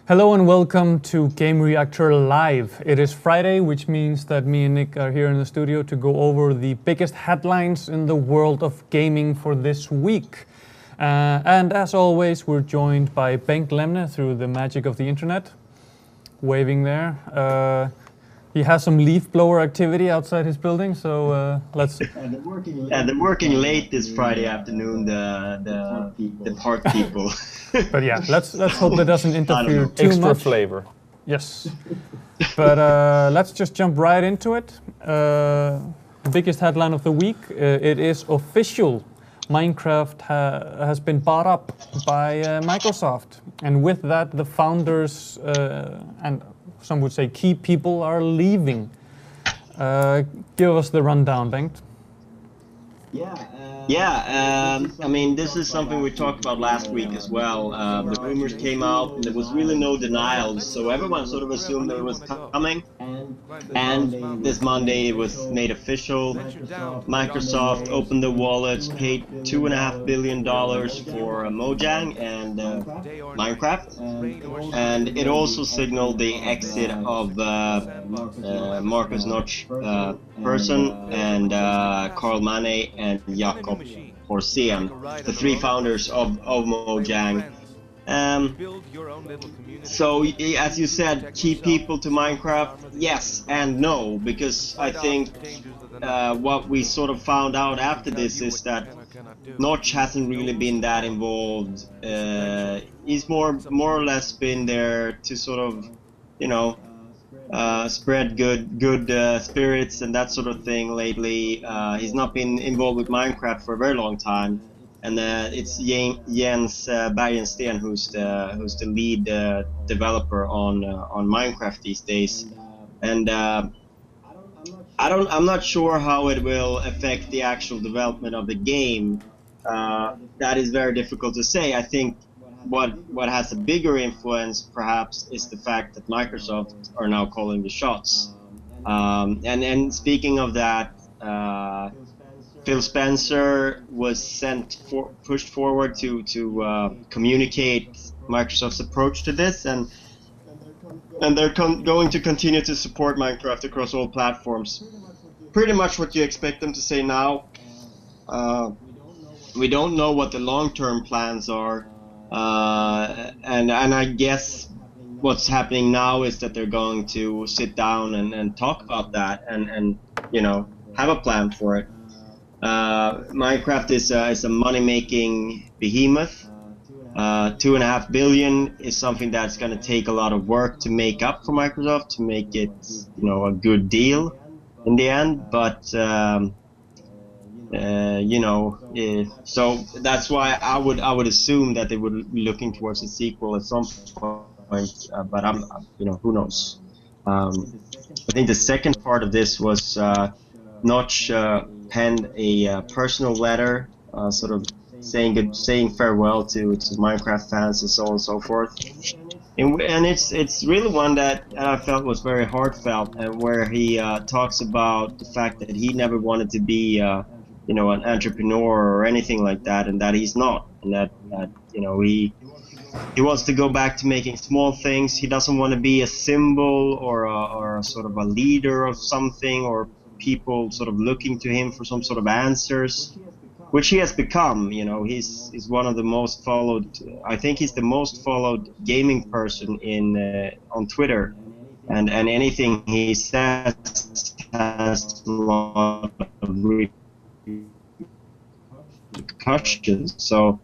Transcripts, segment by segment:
Hello and welcome to Gamereactor Live. It is Friday, which means that me and Nick are here in the studio to go over the biggest headlines in the world of gaming for this week. And as always, we're joined by Bengt Lemne through the magic of the internet, waving there. He has some leaf blower activity outside his building, so let's... They're working late this Friday afternoon, the park people. But yeah, let's hope that doesn't interfere too Extra much. flavor. Yes. But let's just jump right into it. Biggest headline of the week, it is official. Minecraft has been bought up by Microsoft. And with that, the founders and some would say key people are leaving. Give us the rundown, Bengt. I mean, this is something we talked about last week as well. The rumors came out, and there was really no denial, so everyone sort of assumed that it was coming. And this Monday it was made official. Microsoft opened the wallets, paid $2.5 billion for Mojang and Minecraft, and it also signaled the exit of Marcus Notch person and Carl Mane and Jakob Horsén, the three founders of Mojang. So, as you said, key people to Minecraft, yes and no, because I think what we sort of found out after this is that Notch hasn't really been that involved. He's more or less been there to sort of, you know, spread good spirits and that sort of thing lately. He's not been involved with Minecraft for a very long time, and it's Jens Bergensten who's the lead developer on Minecraft these days. And I'm not sure how it will affect the actual development of the game. That is very difficult to say. I think what has a bigger influence perhaps is the fact that Microsoft are now calling the shots. And speaking of that, Phil Spencer was pushed forward to communicate Microsoft's approach to this, and they're going to continue to support Minecraft across all platforms. Pretty much what you expect them to say now. We don't know what the long-term plans are. And I guess what's happening now is that they're going to sit down and talk about that and you know, have a plan for it. Minecraft is a money-making behemoth. $2.5 billion is something that's going to take a lot of work to make up for Microsoft, to make it, you know, a good deal in the end. But you know, so that's why I would assume that they would be looking towards a sequel at some point. But I'm you know, who knows? I think the second part of this was Notch penned a personal letter, sort of saying farewell to Minecraft fans and so on and so forth. And it's really one that I felt was very heartfelt, where he talks about the fact that he never wanted to be you know, an entrepreneur or anything like that, and that he's not, and that you know, he wants to go back to making small things. He doesn't want to be a symbol or a sort of a leader of something, or people sort of looking to him for some sort of answers, which he has become. You know, he's one of the most followed. I think he's the most followed gaming person on Twitter, and anything he says has a lot of repercussions. So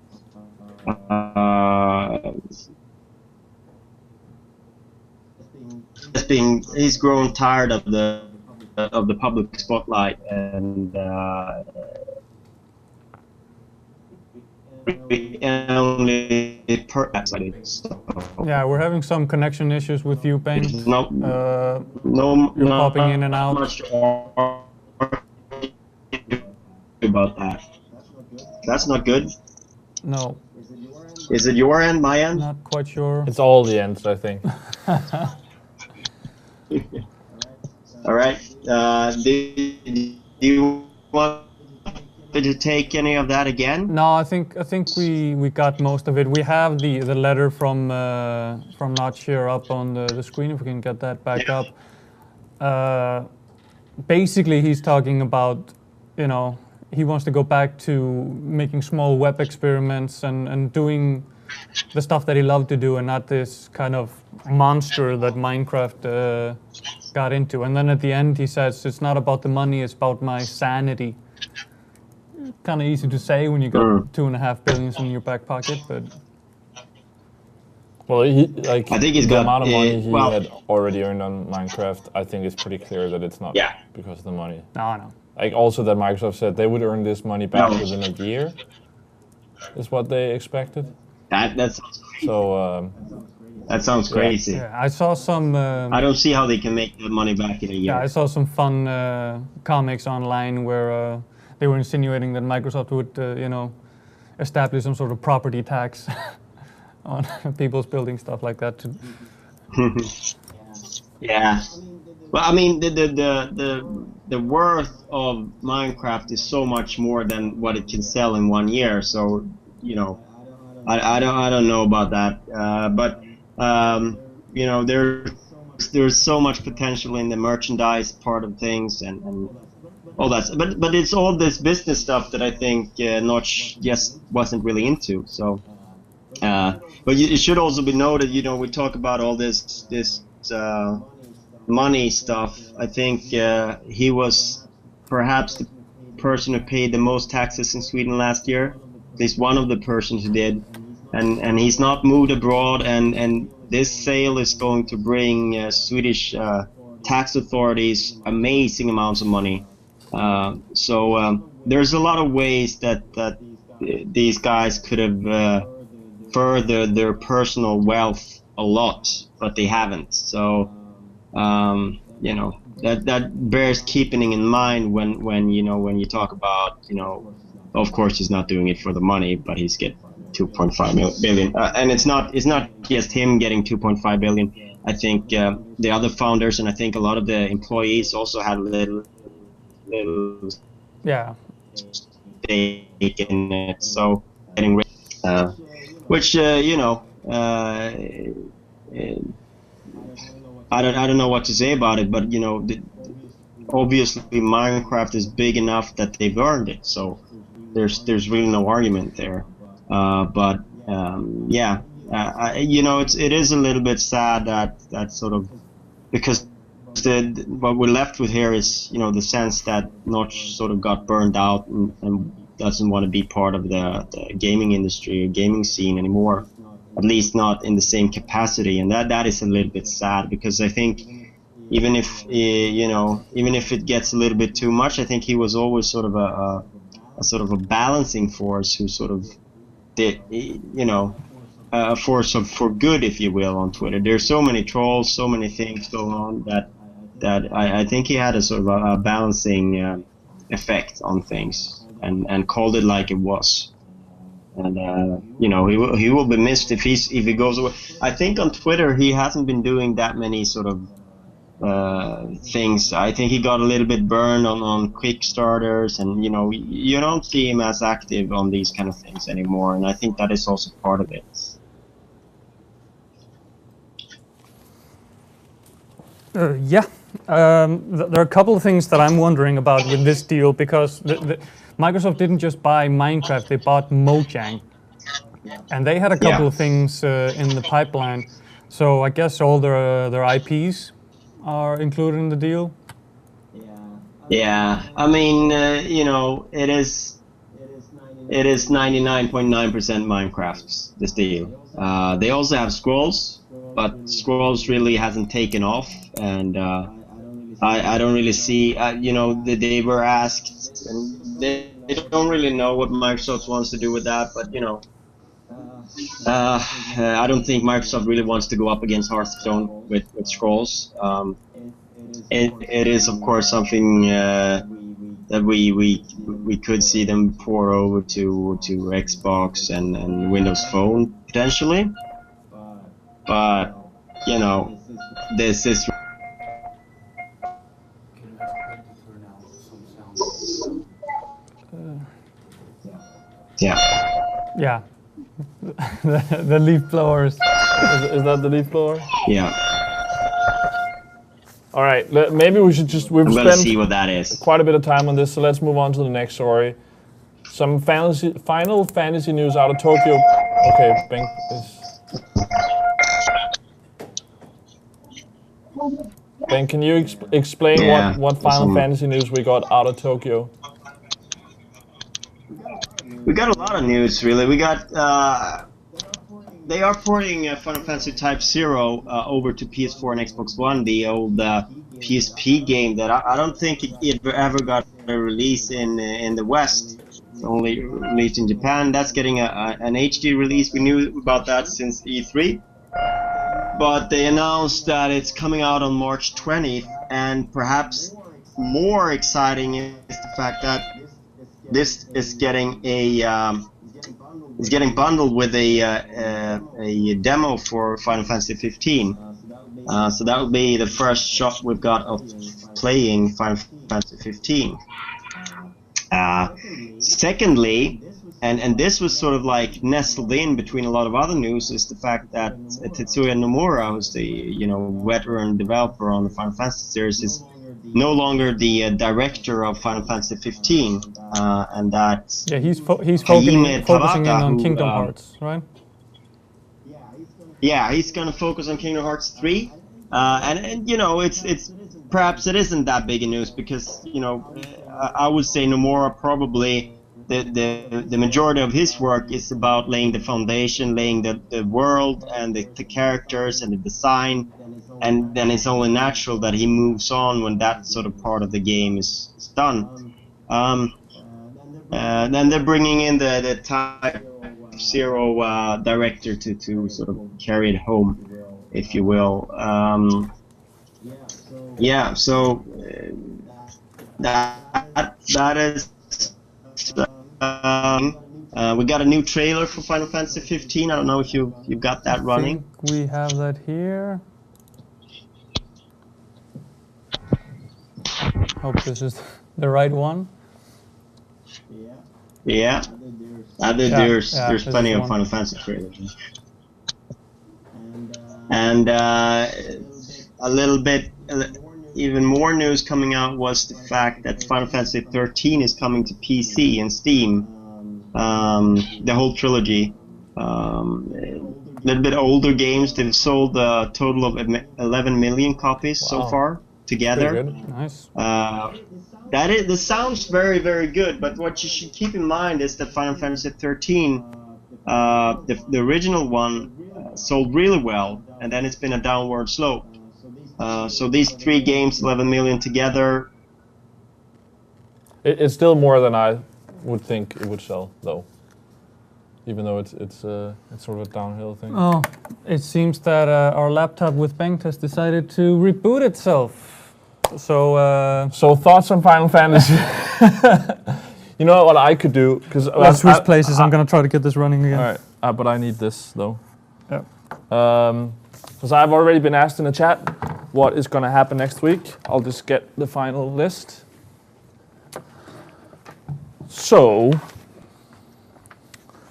he's grown tired of the public spotlight, and only Yeah, we're having some connection issues with you, Bengt. You're popping in and out. Much about that. That's not good. No. Is it your end, my end? Not quite sure. It's all the ends, I think. All right. Do you want Did you take any of that again? No, I think we got most of it. We have the letter from Notch here up on the screen, if we can get that back up. Basically, he's talking about, he wants to go back to making small web experiments and doing the stuff that he loved to do, and not this kind of monster that Minecraft got into. And then at the end, he says, "It's not about the money; it's about my sanity." Kind of easy to say when you got 2.5 billion in your back pocket, but well, I think he's the got amount of money he had already earned on Minecraft. I think it's pretty clear that it's not because of the money. No. Like also that Microsoft said they would earn this money back within a year, is what they expected. That sounds crazy. So that sounds crazy. Yeah, I saw some. I don't see how they can make the money back in a year. Yeah, I saw some fun comics online where they were insinuating that Microsoft would, establish some sort of property tax on people's building stuff like that. Yeah. Well, I mean, the worth of Minecraft is so much more than what it can sell in 1 year. So, I don't know about that. But there's so much potential in the merchandise part of things and all that. But it's all this business stuff that I think Notch just wasn't really into. So, but it should also be noted, we talk about all this money stuff. I think he was perhaps the person who paid the most taxes in Sweden last year. At least one of the persons who did, and he's not moved abroad. And this sale is going to bring Swedish tax authorities amazing amounts of money. So there's a lot of ways that these guys could have furthered their personal wealth a lot, but they haven't. So that bears keeping in mind when you talk about, of course he's not doing it for the money, but he's getting 2.5 billion, and it's not just him getting 2.5 billion. I think the other founders and I think a lot of the employees also had a little stake in it. So getting rich, which I don't know what to say about it, but obviously Minecraft is big enough that they've earned it. So there's really no argument there. But it is a little bit sad that sort of, because what we're left with here is the sense that Notch sort of got burned out and doesn't want to be part of the gaming industry or gaming scene anymore. At least not in the same capacity, and that is a little bit sad, because I think even if it gets a little bit too much, I think he was always sort of a balancing force who sort of did a force for good, if you will, on Twitter. There's so many trolls, so many things going on that I think he had a sort of a balancing effect on things and called it like it was. And he will be missed if he goes away. I think on Twitter he hasn't been doing that many sort of things. I think he got a little bit burned on quick starters, and you don't see him as active on these kind of things anymore. And I think that is also part of it. There are a couple of things that I'm wondering about with this deal, because Microsoft didn't just buy Minecraft, they bought Mojang. And they had a couple of things in the pipeline. So I guess all their IPs are included in the deal? Yeah, I mean, it is 99.9% Minecraft, this deal. They also have Scrolls, but Scrolls really hasn't taken off, and I don't really see, they were asked, and they don't really know what Microsoft wants to do with that, but I don't think Microsoft really wants to go up against Hearthstone with Scrolls. It is, of course, something that we could see them pour over to Xbox and Windows Phone potentially, but this is. Yeah, the leaf blowers. Is that the leaf blower? Yeah. All right, maybe we should just. We've I'm gonna spent see what that is. quite a bit of time on this, so let's move on to the next story. Some Final Fantasy news out of Tokyo. Okay, Bengt is. Ben, can you explain what Final Fantasy news we got out of Tokyo? We got a lot of news, really. We got they are porting Final Fantasy Type 0 over to PS4 and Xbox One, the old PSP game that I don't think it ever got a release in the West. It's only released in Japan. That's getting an HD release. We knew about that since E3. But they announced that it's coming out on March 20th, and perhaps more exciting is the fact that this is getting bundled with a demo for Final Fantasy 15. So that will be the first shot we've got of playing Final Fantasy 15. Secondly, and this was sort of like nestled in between a lot of other news, is the fact that Tetsuya Nomura, who's the veteran developer on the Final Fantasy series, is no longer the director of Final Fantasy 15, and that he's focusing in on Kingdom Hearts, right? Yeah, he's gonna focus on Kingdom Hearts 3, and it's perhaps it isn't that big a news because I would say Nomura probably. The majority of his work is about laying the foundation, laying the world and the characters and the design, and then it's only natural that he moves on when that sort of part of the game is done. Then they're bringing in the Type 0 director to sort of carry it home, if you will. So that is. We got a new trailer for Final Fantasy 15. I don't know if you got that running. I think we have that here. Hope this is the right one. Yeah. There's plenty of Final Fantasy trailers. And a little bit. Even more news coming out was the fact that Final Fantasy 13 is coming to PC and Steam. The whole trilogy. A little bit older games. They've sold a total of 11 million copies so far together. Pretty good. Nice. This sounds very, very good. But what you should keep in mind is that Final Fantasy 13, the original one, sold really well, and then it's been a downward slope. So these 3 games, 11 million together. It's still more than I would think it would sell, though. Even though it's sort of a downhill thing. Oh, it seems that our laptop with Bengt has decided to reboot itself. So thoughts on Final Fantasy? You know what I could do? Because let's switch places. I'm gonna try to get this running again. All right, but I need this though. Yeah. Because I've already been asked in the chat what is going to happen next week. I'll just get the final list. So,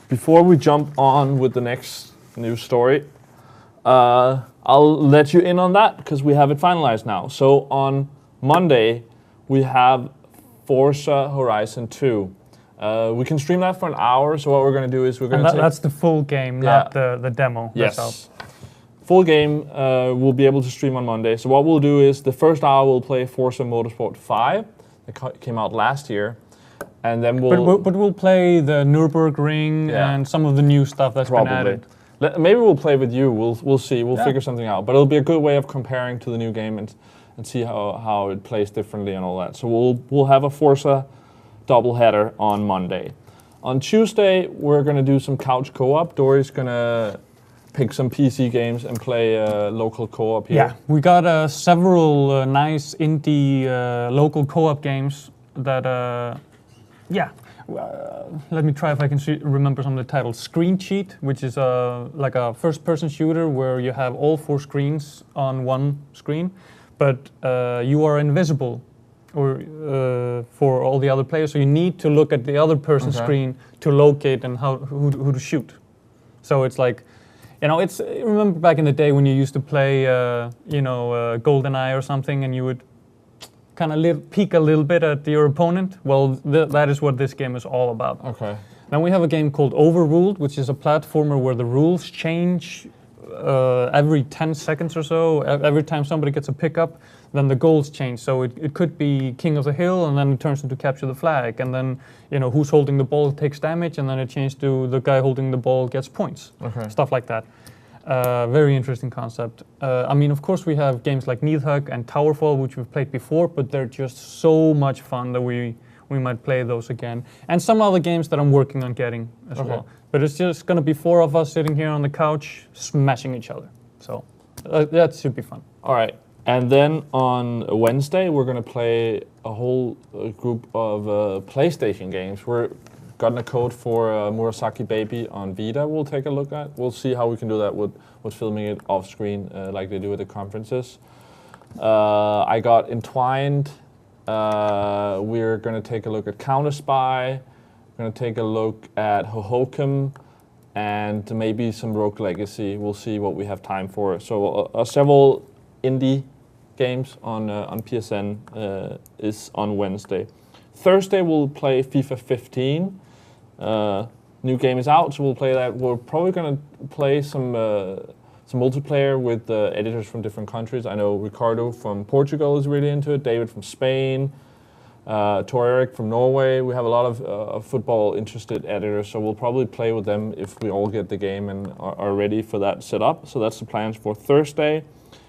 before we jump on with the next news story, I'll let you in on that because we have it finalized now. So on Monday, we have Forza Horizon 2. We can stream that for an hour, so what we're going to do is we're going to that's the full game, not the demo. Yes. Full game we'll be able to stream on Monday. So what we'll do is the first hour we'll play Forza Motorsport 5. It came out last year. And then we'll play the Nürburgring and some of the new stuff that's been added. Maybe we'll play with you. We'll see. We'll figure something out. But it'll be a good way of comparing to the new game and see how it plays differently and all that. So we'll have a Forza doubleheader on Monday. On Tuesday, we're going to do some couch co-op. Dory's going to pick some PC games and play local co-op here. Yeah, we got several nice indie local co-op games that, let me try if I can remember some of the titles. Screen Cheat, which is like a first-person shooter where you have all 4 screens on one screen, but you are invisible or for all the other players. So you need to look at the other person's screen to locate and who to shoot. So it's like, it's remember back in the day when you used to play, GoldenEye or something, and you would kind of peek a little bit at your opponent. Well, that is what this game is all about. Okay. Then we have a game called Overruled, which is a platformer where the rules change every 10 seconds or so. Every time somebody gets a pickup, then the goals change. So it could be King of the Hill, and then it turns into Capture the Flag, and then who's holding the ball takes damage, and then it changes to the guy holding the ball gets points. Okay. Stuff like that. Very interesting concept. Of course we have games like Needhug and Towerfall, which we've played before, but they're just so much fun that we might play those again. And some other games that I'm working on getting as well. But it's just going to be 4 of us sitting here on the couch smashing each other. So that should be fun. All right. And then on Wednesday, we're going to play a whole group of PlayStation games. We're gotten a code for Murasaki Baby on Vita we'll take a look at. We'll see how we can do that with filming it off screen like they do at the conferences. I got Entwined. We're going to take a look at Counter-Spy. We're going to take a look at Hohokum and maybe some Rogue Legacy. We'll see what we have time for. So several indie games on PSN is on Wednesday. Thursday we'll play FIFA 15. New game is out, so we'll play that. We're probably going to play some multiplayer with editors from different countries. I know Ricardo from Portugal is really into it, David from Spain, Tor Erik from Norway. We have a lot of football interested editors, so we'll probably play with them if we all get the game and are ready for that setup. So that's the plans for Thursday.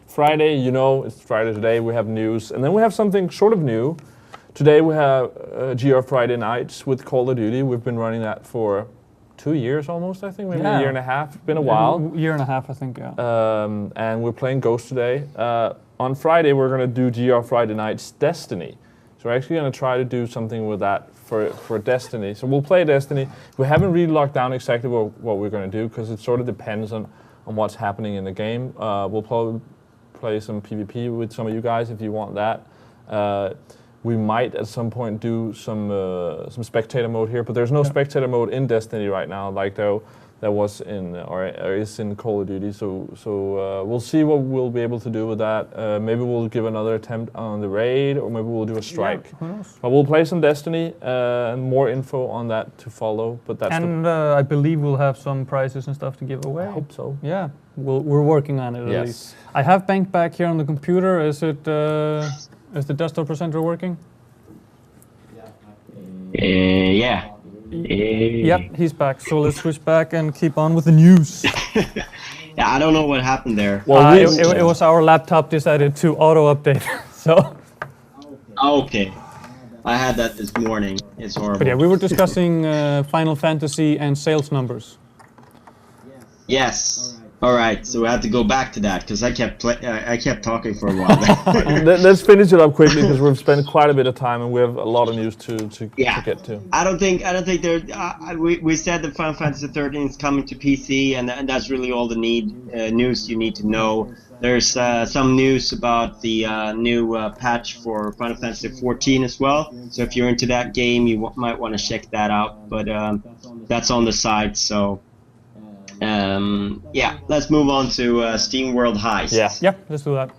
Friday, it's Friday today, we have news, and then we have something sort of new. Today we have GR Friday nights with Call of Duty. We've been running that for 2 years almost, I think, maybe a year and a half. It's been a while. Year and a half, I think, yeah. And we're playing Ghost today. On Friday, we're going to do GR Friday nights Destiny. So we're actually going to try to do something with that for Destiny. So we'll play Destiny. We haven't really locked down exactly what we're going to do because it sort of depends on what's happening in the game. We'll probably play some PvP with some of you guys if you want that. We might at some point do some spectator mode here, but there's no spectator mode in Destiny right now, like there was in or is in Call of Duty. So we'll see what we'll be able to do with that. Maybe we'll give another attempt on the raid, or maybe we'll do a strike. Yeah, who knows? But we'll play some Destiny, and more info on that to follow. But that's I believe we'll have some prizes and stuff to give away. I hope so. Yeah, we're working on it at least. I have banked back here on the computer. Is the desktop presenter working? Yeah. Yep, he's back. So let's switch back and keep on with the news. Yeah, I don't know what happened there. Well, it was our laptop decided to auto update. So. Okay. I had that this morning. It's horrible. But yeah, we were discussing Final Fantasy and sales numbers. Yes. All right, so we have to go back to that because I kept talking for a while. Let's finish it up quickly because we've spent quite a bit of time and we have a lot of news to get to. I don't think there. We said that Final Fantasy 13 is coming to PC, and that's really all the news you need to know. There's some news about the new patch for Final Fantasy 14 as well. So if you're into that game, you might want to check that out. But that's on the site, so. Yeah, let's move on to Steam World Heist. Yeah, let's do that.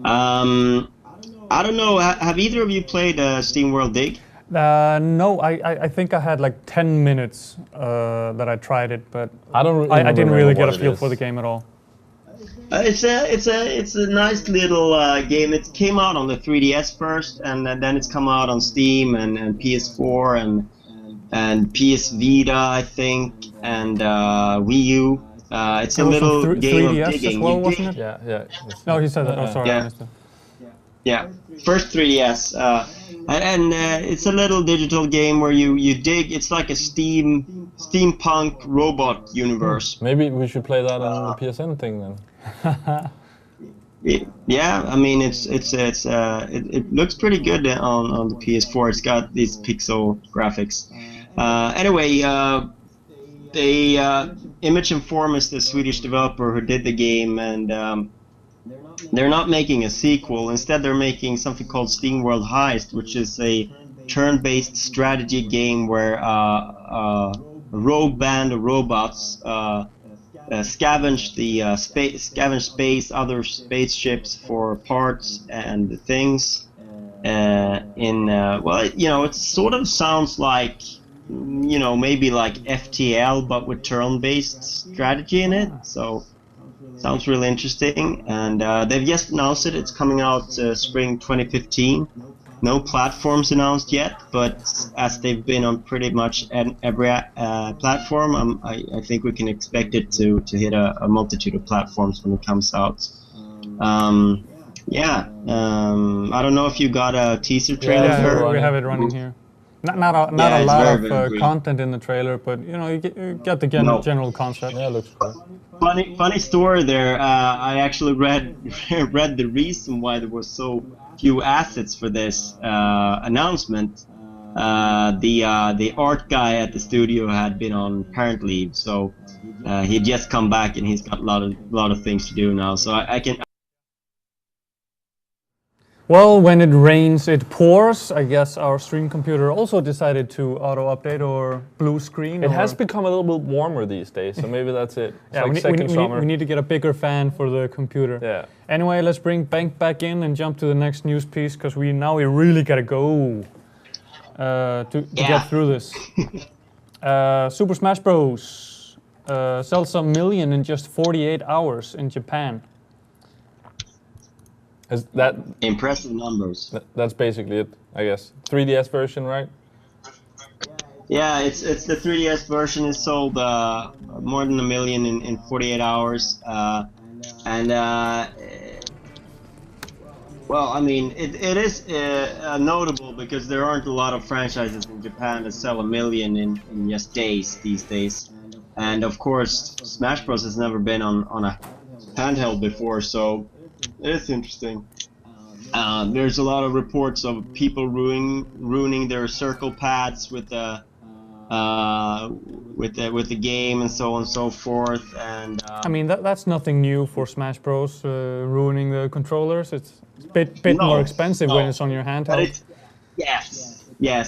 I don't know. Have either of you played Steam World Dig? No, I think I had like 10 minutes that I tried it, but I didn't really get a feel for the game at all. It's a nice little game. It came out on the 3DS first, and then it's come out on Steam and PS4 and PS Vita, I think, and Wii U. It's a little game 3DS of digging. As well, wasn't it? Yeah. No, he said that. Oh, sorry, I missed it. Yeah, first 3DS, and it's a little digital game where you dig. It's like a steampunk robot universe. Maybe we should play that on the PSN thing then. Yeah, I mean it looks pretty good on the PS4. It's got these pixel graphics. Anyway, Image Inform is the Swedish developer who did the game, and they're not making a sequel. Instead, they're making something called SteamWorld Heist, which is a turn-based strategy game where a rogue band of robots scavenge space, other spaceships for parts and things. Well, it sort of sounds like, maybe like FTL, but with turn-based strategy in it. So sounds really interesting. And they've just announced it. It's coming out spring 2015. No platforms announced yet, but as they've been on pretty much every platform, I think we can expect it to hit a multitude of platforms when it comes out. I don't know if you got a teaser trailer. Yeah, we have it running here. Not a lot of content in the trailer, but you get the general concept. Yeah, it looks cool. Funny story there. I actually read the reason why there was so few assets for this announcement. The art guy at the studio had been on parent leave, so he'd just come back and he's got a lot of things to do now. So I can. Well, when it rains, it pours. I guess our stream computer also decided to auto-update or blue screen. It has become a little bit warmer these days, so maybe that's it. It's yeah, like second summer. We need to get a bigger fan for the computer. Yeah. Anyway, let's bring Bank back in and jump to the next news piece, because we really gotta go to get through this. Super Smash Bros. Sells 1 million in just 48 hours in Japan. Is that impressive numbers? That's basically it, I guess. 3DS version, right? Yeah, it's the 3DS version is sold more than 1 million in 48 hours, well, I mean, it is notable because there aren't a lot of franchises in Japan that sell 1 million in just days these days, and of course, Smash Bros has never been on a handheld before, so. It's interesting. There's a lot of reports of people ruining their circle pads with the game and so on and so forth. And I mean that's nothing new for Smash Bros. Ruining the controllers. It's a bit more expensive when it's on your handheld. Yes,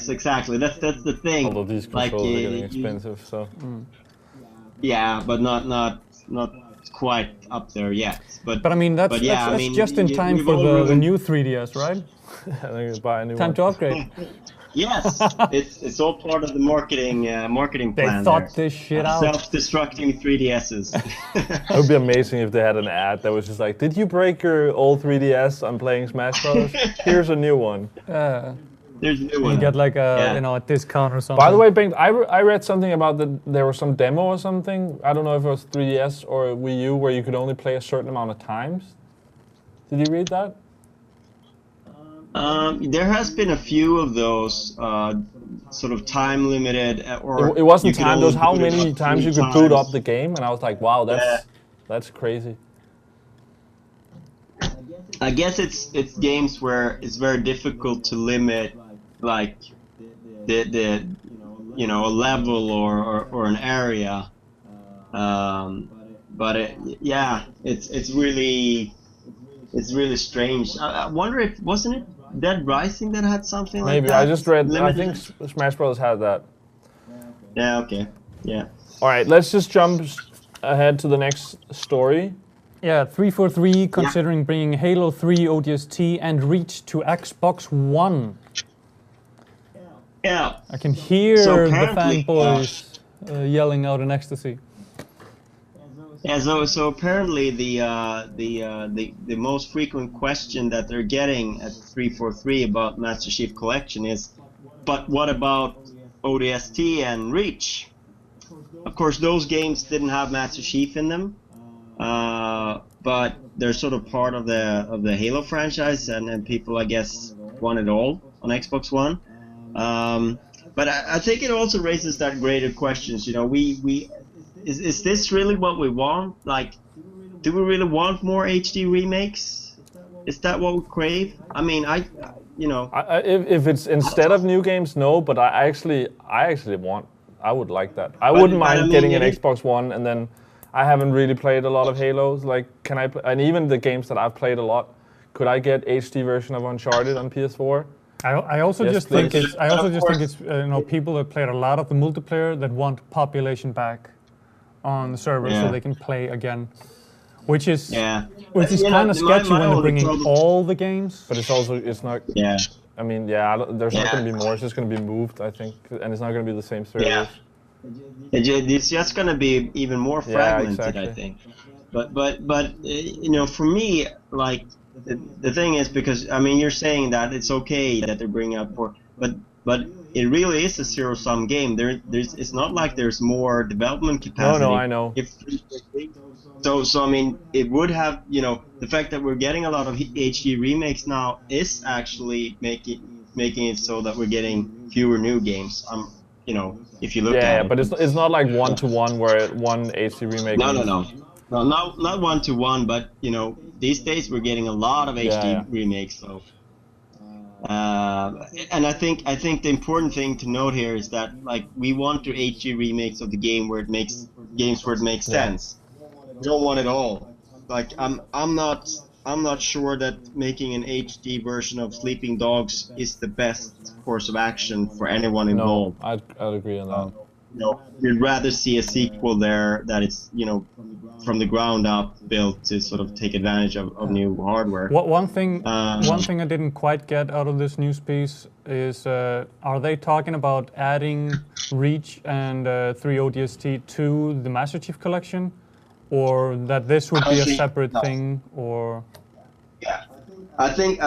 exactly. That's the thing. Although these controllers are getting expensive, so. Yeah, but not quite up there yet. But I mean that's just in time for the new 3DS, right? I think buy a new time one. to upgrade. Yes, it's all part of the marketing plan. They thought this shit out. Self-destructing 3DSs. It would be amazing if they had an ad that was just like, "Did you break your old 3DS on playing Smash Bros? Here's a new one." There's a new one. You get like a discount or something. By the way, Bengt, I read something about there was some demo or something. I don't know if it was 3DS or Wii U where you could only play a certain amount of times. Did you read that? There has been a few of those sort of time limited, or it wasn't timed. It was how many times you could boot up the game, and I was like, wow, that's crazy. I guess it's games where it's very difficult to limit like the a level or an area, but it's really strange. I wonder if wasn't it Dead Rising that had something like that? Maybe I just read. Limited? I think Smash Bros had that. Yeah. Okay. Yeah. All right. Let's just jump ahead to the next story. Yeah, 343 considering bringing Halo 3 ODST and Reach to Xbox One. Yeah. I can hear the fanboys yelling out in ecstasy. Yeah, so apparently the most frequent question that they're getting at 343 about Master Chief Collection is, but what about ODST and Reach? Of course, those games didn't have Master Chief in them, but they're sort of part of the Halo franchise, and people, I guess, want it all on Xbox One. But I think it also raises that greater questions. Is this really what we want? Like, do we really want more HD remakes? Is that what we crave? I mean, if it's instead of new games, no. But I actually would like that. I wouldn't mind getting an Xbox One, and then I haven't really played a lot of Halos. Like, can I? And even the games that I've played a lot, could I get HD version of Uncharted on PS4? I also Yes, just think please. it's people that played a lot of the multiplayer that want population back on the server so they can play again, which is kind of sketchy when they're bringing all the games. But it's not. Yeah. I mean, there's not going to be more. It's just going to be moved, I think, and it's not going to be the same servers. Yeah. It's just going to be even more fragmented, exactly. I think. But you know, for me, like the thing is, because I mean, you're saying that it's okay that they're bringing out more, but it really is a zero-sum game. It's not like there's more development capacity. No, I know. So I mean, it would have, you know, the fact that we're getting a lot of HD remakes now is actually making it so that we're getting fewer new games. You know, if you look at it. Yeah, but it's not like one-to-one where one HD remake. No, not one-to-one, but you know, these days we're getting a lot of HD remakes. So, and I think the important thing to note here is that like we want to HD remakes of the game where it makes sense. We don't want it all. Like I'm not sure that making an HD version of Sleeping Dogs is the best course of action for anyone involved. No, I'd agree on that. You know, we'd rather see a sequel there that is, you know, from the ground up built to sort of take advantage of new hardware. One thing I didn't quite get out of this news piece is, are they talking about adding Reach and 3 ODST to the Master Chief Collection, or that this would be a separate thing, or? Yeah, I think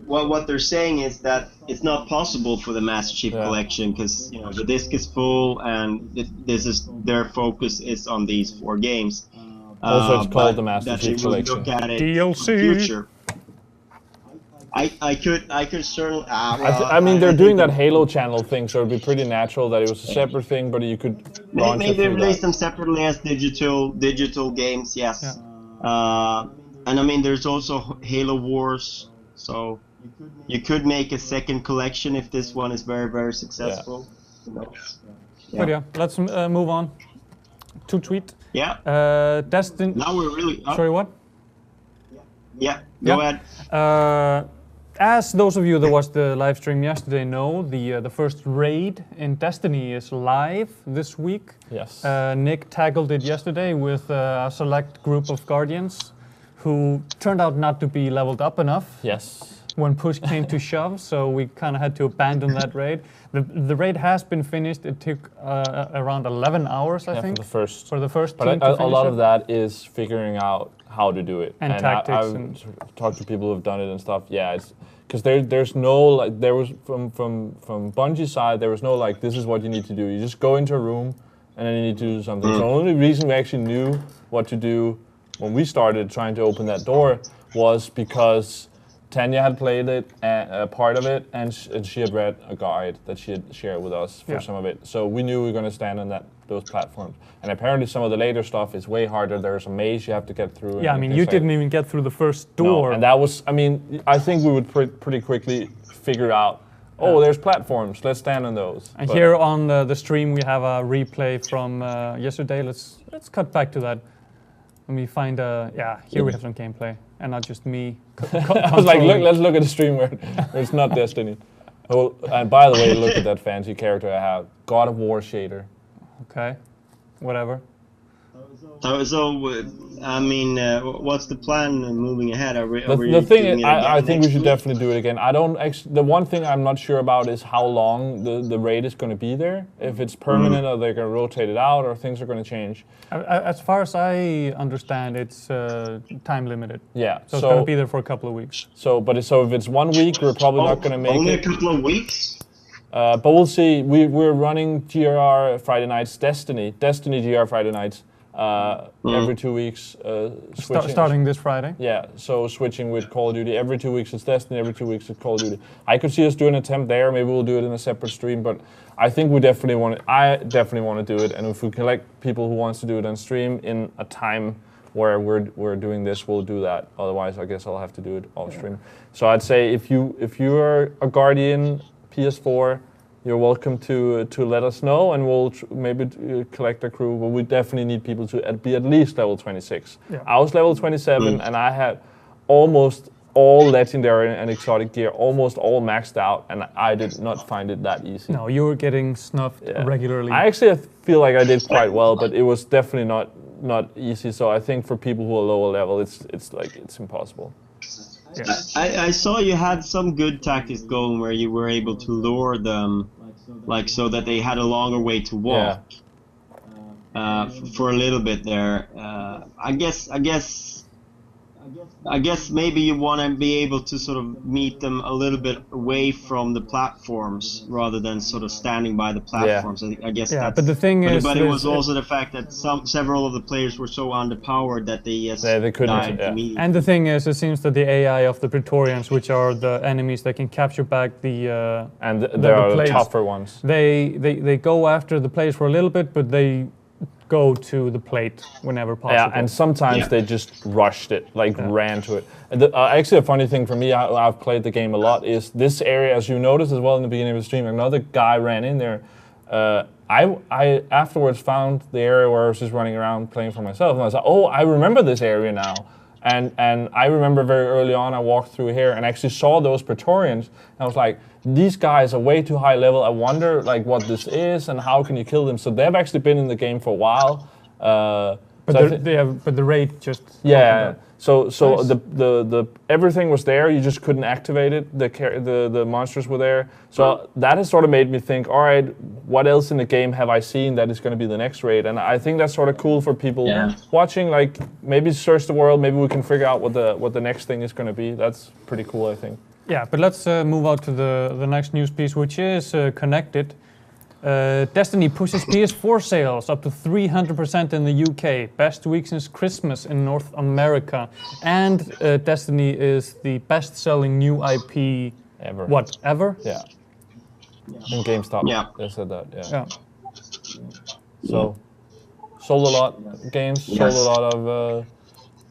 what they're saying is that it's not possible for the Master Chief Collection because, you know, the disc is full and their focus is on these 4 games. Also, it's called the Master Chief Collection. Look at it DLC. In the future. I could certainly. I mean, they're doing that Halo channel thing, so it'd be pretty natural that it was a separate thing, but you could launch it maybe through release that. them separately as digital games. Yes. Yeah. And I mean, there's also Halo Wars, so you could make a second collection if this one is very, very successful. Yeah. But yeah, let's move on to tweet. Yeah. Destiny. Now we're really. Sorry, what? Yeah. Go ahead. As those of you that watched the live stream yesterday know, the first raid in Destiny is live this week. Yes. Nick tackled it yesterday with a select group of Guardians who turned out not to be leveled up enough. Yes. When push came to shove, so we kind of had to abandon that raid. The raid has been finished. It took around 11 hours, I think. For the first team to a lot finish of that is figuring out how to do it. And tactics. I've talked to people who have done it and stuff. Yeah, it's because there's no, like, there was from Bungie's side, there was no like, this is what you need to do. You just go into a room and then you need to do something. So the only reason we actually knew what to do when we started trying to open that door was because Tanya had played it, a part of it, and she had read a guide that she had shared with us for some of it. So we knew we were going to stand on those platforms. And apparently some of the later stuff is way harder. There's a maze you have to get through. Yeah, I mean, you didn't even get through the first door. No, and that was, I mean, I think we would pretty quickly figure out, there's platforms, let's stand on those. And here on the stream we have a replay from yesterday. Let's cut back to that. Let me find here we have some gameplay, and not just me. I was like, let's look at the stream where it's not Destiny. Oh, and by the way, look at that fancy character I have. God of War shader. Okay, whatever. So I mean, what's the plan moving ahead? The thing is, I think we should definitely do it again. The one thing I'm not sure about is how long the raid is going to be there. If it's permanent, or they're going to rotate it out, or things are going to change. As far as I understand, it's time limited. Yeah. So it's going to be there for a couple of weeks. So if it's 1 week, we're probably not going to make only it. Only a couple of weeks? But we'll see. We're running GRR Friday nights, Destiny GR Friday nights. Every 2 weeks, starting this Friday. Yeah, so switching with Call of Duty. Every 2 weeks it's Destiny, every 2 weeks it's Call of Duty. I could see us doing an attempt there. Maybe we'll do it in a separate stream, but I think I definitely want to do it. And if we collect people who wants to do it on stream in a time where we're doing this, we'll do that. Otherwise, I guess I'll have to do it off stream. So I'd say if you are a Guardian PS4, you're welcome to let us know, and we'll maybe collect a crew. But we definitely need people to be at least level 26. Yeah. I was level 27, and I had almost all legendary and exotic gear, almost all maxed out, and I did not find it that easy. No, you were getting snuffed regularly. I actually feel like I did quite well, but it was definitely not easy. So I think for people who are lower level, it's impossible. I saw you had some good tactics going where you were able to lure them, like so that they had a longer way to walk. For a little bit there. I guess maybe you want to be able to sort of meet them a little bit away from the platforms rather than sort of standing by the platforms. I guess. Yeah, but the thing is, but it was also the fact that several of the players were so underpowered that they couldn't. died immediately. And the thing is, it seems that the AI of the Praetorians, which are the enemies that can capture back the and there are plates, tougher ones. They go after the players for a little bit, but they go to the plate whenever possible. Yeah, and sometimes they just rushed it, ran to it. And actually, a funny thing for me, I've played the game a lot, is this area, as you noticed as well in the beginning of the stream, another guy ran in there. I afterwards found the area where I was just running around playing for myself, and I was like, oh, I remember this area now. And I remember very early on, I walked through here and actually saw those Praetorians, and I was like, these guys are way too high level. I wonder what this is and how can you kill them. So they've actually been in the game for a while. But the raid just So nice. the everything was there. You just couldn't activate it. The monsters were there. So that has sort of made me think, all right, what else in the game have I seen that is going to be the next raid? And I think that's sort of cool for people watching. Like maybe search the world. Maybe we can figure out what the next thing is going to be. That's pretty cool, I think. Yeah, but let's move on to the next news piece, which is connected. Destiny pushes PS4 sales up to 300% in the UK, best week since Christmas in North America, and Destiny is the best-selling new IP ever. What, ever? Yeah. In GameStop, they said that. Yeah. So sold a lot of games, sold a lot of.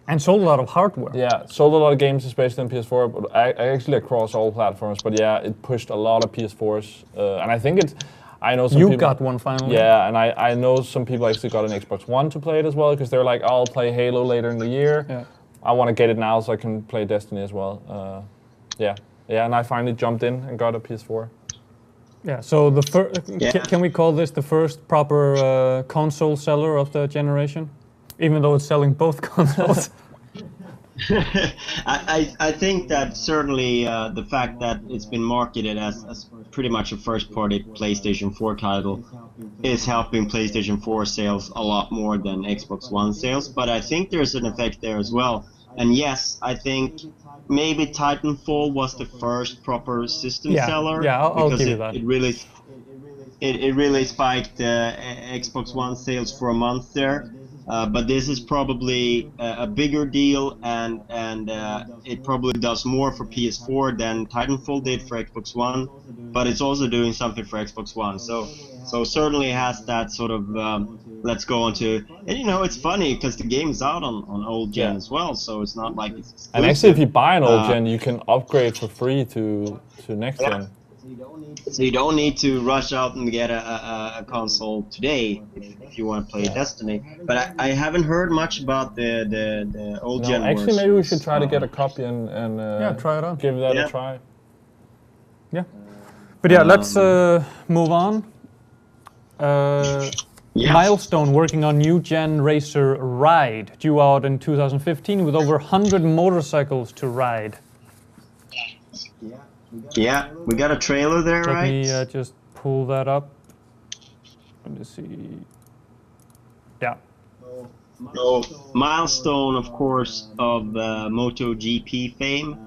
And sold a lot of hardware. Yeah, sold a lot of games, especially on PS4, but actually across all platforms. But yeah, it pushed a lot of PS4s, and I think it's. I know some people. You got one finally. Yeah, and I know some people actually got an Xbox One to play it as well because they're like, I'll play Halo later in the year. Yeah. I want to get it now so I can play Destiny as well. And I finally jumped in and got a PS4. Yeah. So the can we call this the first proper console seller of the generation? Even though it's selling both consoles. I think that certainly the fact that it's been marketed as pretty much a first-party PlayStation 4 title is helping PlayStation 4 sales a lot more than Xbox One sales. But I think there's an effect there as well. And yes, I think maybe Titanfall was the first proper system seller. Yeah, I'll give you that. It really spiked Xbox One sales for a month there. But this is probably a bigger deal, and it probably does more for PS4 than Titanfall did for Xbox One. But it's also doing something for Xbox One, so certainly has that sort of let's go on to. And it's funny because the game is out on old gen as well, so it's not like it's exclusive. And actually, if you buy an old gen, you can upgrade for free to next gen. So you don't need to rush out and get a console today if you want to play Destiny. But I haven't heard much about the old gen. Actually, maybe we should try to get a copy and try it out. Give that a try. Yeah. But let's move on. Milestone working on new gen racer Ride, due out in 2015 with over 100 motorcycles to ride. Yeah, we got a trailer there, right? Let me just pull that up. Let me see. Yeah. So, Milestone, of course, of MotoGP fame.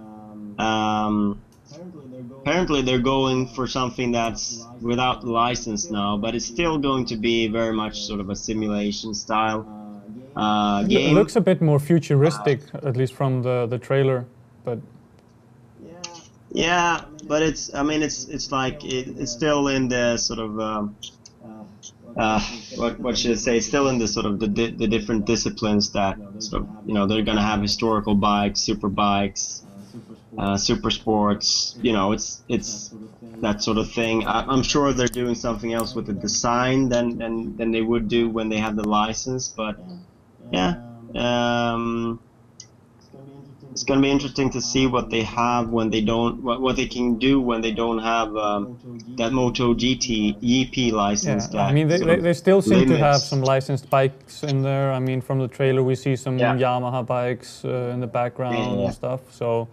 Apparently they're going for something that's without license now, but it's still going to be very much sort of a simulation style game. It looks a bit more futuristic, at least from the trailer, but... Yeah, but it's like it's still in the sort of what should I say? Still in the sort of the different disciplines that sort of they're gonna have historical bikes, super bikes, super sports. It's that sort of thing. I'm sure they're doing something else with the design than they would do when they have the license. But yeah, it's going to be interesting to see what they have when they don't, what they can do when they don't have that MotoGP license. Yeah, I mean they still seem to have some licensed bikes in there. I mean, from the trailer we see some Yamaha bikes in the background and stuff. So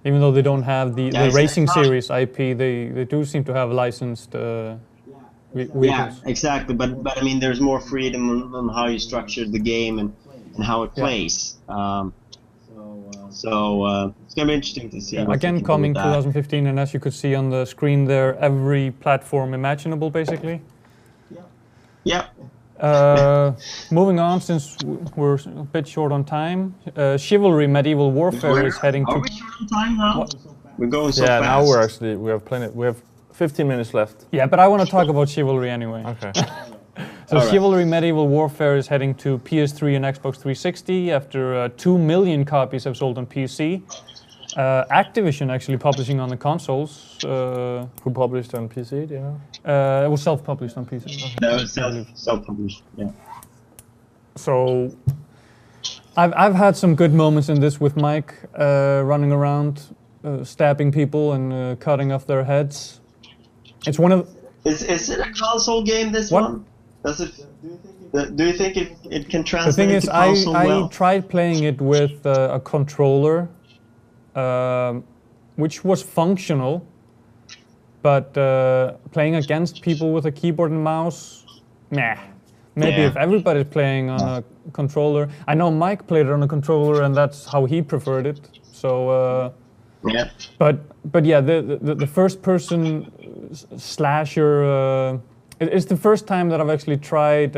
even though they don't have the racing series IP, they do seem to have licensed vehicles. Yeah, exactly. But I mean, there's more freedom on how you structure the game and how it plays. So it's gonna be interesting to see. Again, coming 2015, and as you could see on the screen there, every platform imaginable, basically. Yeah. Moving on, since we're a bit short on time, Chivalry Medieval Warfare is heading to. Are we short on time now? We're going so fast. Now we're actually we have 15 minutes left. Yeah, but I want to talk about Chivalry anyway. Okay. So Chivalry Medieval Warfare is heading to PS3 and Xbox 360 after 2 million copies have sold on PC. Activision actually publishing on the consoles. Who published on PC, do you know? It was self-published on PC. Okay. That was self-published, yeah. So I've had some good moments in this with Mike running around, stabbing people and cutting off their heads. It's one of... Is it a console game, this one? Does it? Do you think it can translate? The thing is, to console I tried playing it with a controller, which was functional, but playing against people with a keyboard and mouse, meh. Maybe if everybody's playing on a controller. I know Mike played it on a controller, and that's how he preferred it. So. Yeah. But yeah, the first-person slasher. It's the first time that I've actually tried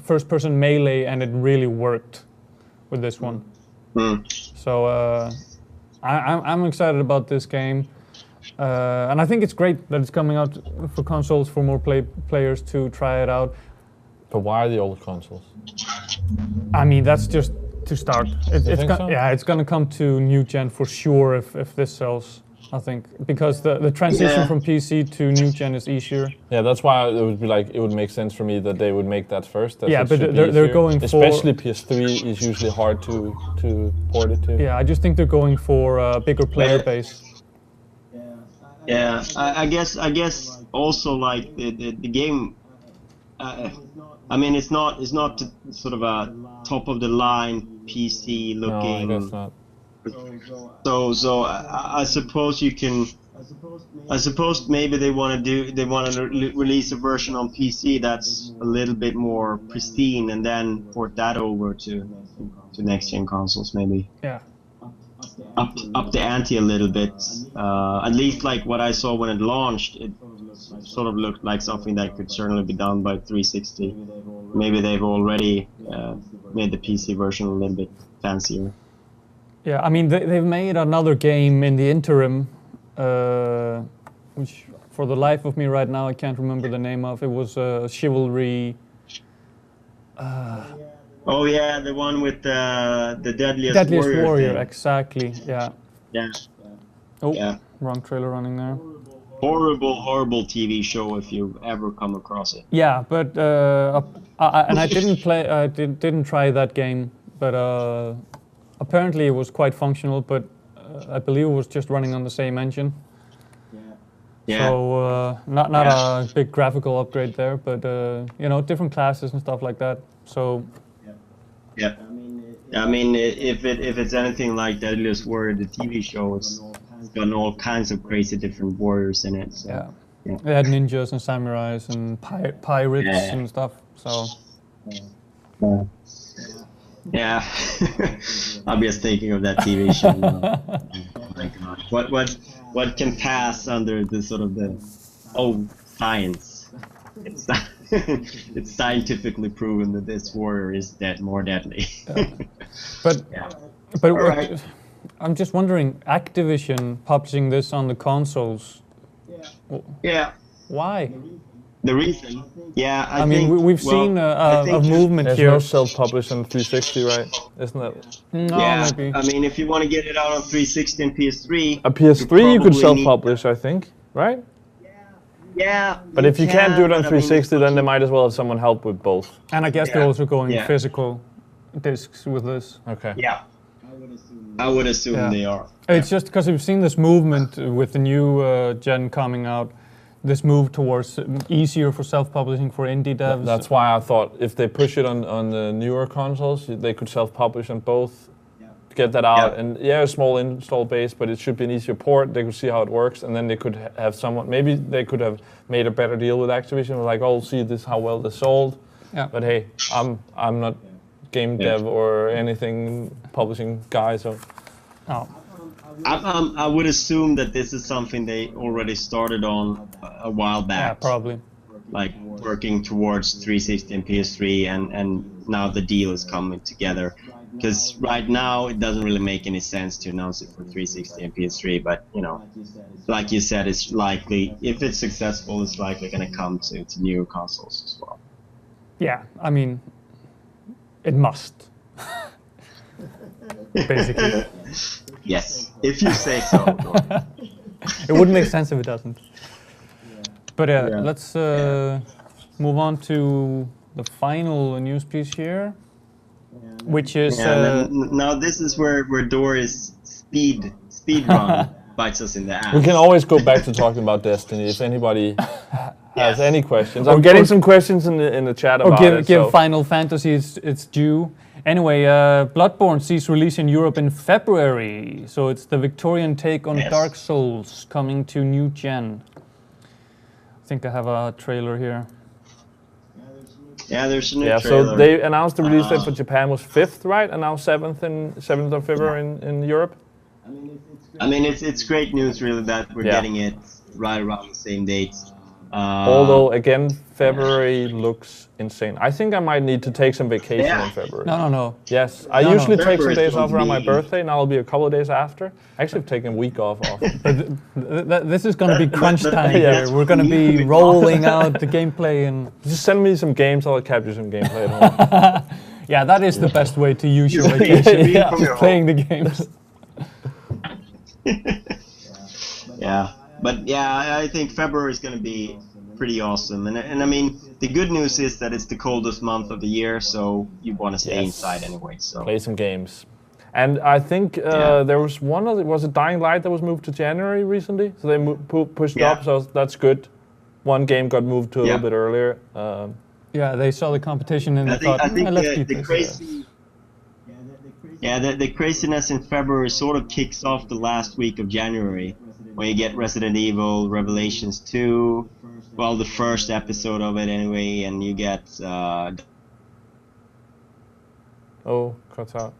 first-person melee, and it really worked with this one. So I'm excited about this game, and I think it's great that it's coming out for consoles for more players to try it out. But why the old consoles? I mean, that's just to start. So? It's gonna come to new gen for sure if this sells. I think because the transition from PC to new gen is easier. Yeah, that's why it would make sense for me that they would make that first. Yeah, but they're going for, especially PS3 is usually hard to port it to. Yeah, I just think they're going for a bigger player base. Yeah, I guess also like the game. I mean, it's not sort of a top of the line PC looking. No, I guess not. So I suppose you can. I suppose maybe they want to release a version on PC that's a little bit more pristine, and then port that over to next gen consoles maybe. Yeah. Up the ante a little bit. At least like what I saw when it launched, it sort of looked like something that could certainly be done by 360. Maybe they've already made the PC version a little bit fancier. Yeah, I mean, they've made another game in the interim, which for the life of me right now I can't remember the name of. It was Chivalry. Oh yeah, the one with the Deadliest Warrior thing. Exactly, yeah. Yeah. Oh, yeah. Wrong trailer running there. Horrible TV show if you ever come across it. Yeah, but and I didn't play. I didn't try that game, but apparently it was quite functional. But I believe it was just running on the same engine. Yeah. So not a big graphical upgrade there, but you know, different classes and stuff like that. So. Yeah. I mean, if it's anything like Deadliest Warrior, the TV show, it's got all kinds of crazy different warriors in it. So, yeah. They had ninjas and samurais and pirates and stuff. So. Yeah. I'm just thinking of that TV show. Oh my God. What can pass under the sort of the science? It's scientifically proven that this warrior is more deadly. But right. I'm just wondering, Activision publishing this on the consoles. Yeah. Why? The reason? Yeah, I mean, we've seen a movement there's here. There's no self-published on 360, right? Isn't it? No, yeah, maybe. I mean, if you want to get it out on 360 and PS3... A PS3 you could self-publish, I think. right? Yeah. But if you can't do it on but I mean, 360, then they might as well have someone help with both. And I guess they're Yeah. also going Yeah. physical discs with this. Okay. Yeah. I would assume Yeah. they are. It's just because we've seen this movement with the new gen coming out, this move towards easier for self-publishing for indie devs. That's why I thought if they push it on the newer consoles, they could self-publish on both. Get that out, Yeah. and a small install base, but it should be an easier port. They could see how it works, and then they could have someone. Maybe they could have made a better deal with Activision. Like, oh, see this how well they sold. Yeah. But hey, I'm not game dev or anything publishing guy, so. Oh. I would assume that this is something they already started on a while back. Yeah, probably. Like working towards 360 and PS3, and now the deal is coming together. Because right now it doesn't really make any sense to announce it for 360 and PS3, but like you said, it's likely, if it's successful, it's likely going to come to new consoles as well. Yeah, I mean, it must. Basically. Yes, if you say so. It wouldn't make sense if it doesn't. But Yeah. let's move on to the final news piece here, which is... now this is where Doris speed run bites us in the ass. We can always go back to talking about Destiny if anybody has Yes. any questions. I'm getting some questions in the chat about it. give so. Final Fantasy its due. Anyway, Bloodborne sees release in Europe in February, so it's the Victorian take on Yes. Dark Souls coming to new gen. I think I have a trailer here. Yeah, there's a new Yeah, trailer. so they announced the release date for Japan was 5th, right? And now 7th of February in Europe. I mean, it's great news, really, that we're getting it right around the same date. Although, again, February looks insane. I think I might need to take some vacation in February. No. Yes, I No, usually take some February's days going off to around my be- birthday, and I'll be a couple of days after. Actually, I've taken a week off. This is going to be crunch time Yeah. here. We're going to be rolling out the gameplay and... Just send me some games, I'll capture some gameplay at home. Yeah, that is the best way to use your Yeah, vacation. yeah. From your Just playing the games. Yeah, but yeah, I think February is going to be pretty awesome. And I mean, the good news is that it's the coldest month of the year, so you want to stay inside anyway. So Play some games. And I think there was was it Dying Light that was moved to January recently? So they pushed up, so that's good. One game got moved to a little bit earlier. Yeah, they saw the competition and I they thought, think let's the keep this. crazy. Yeah, the craziness in February sort of kicks off the last week of January, when you get Resident Evil Revelations 2, well, the first episode of it anyway, and you get... Oh, cuts out.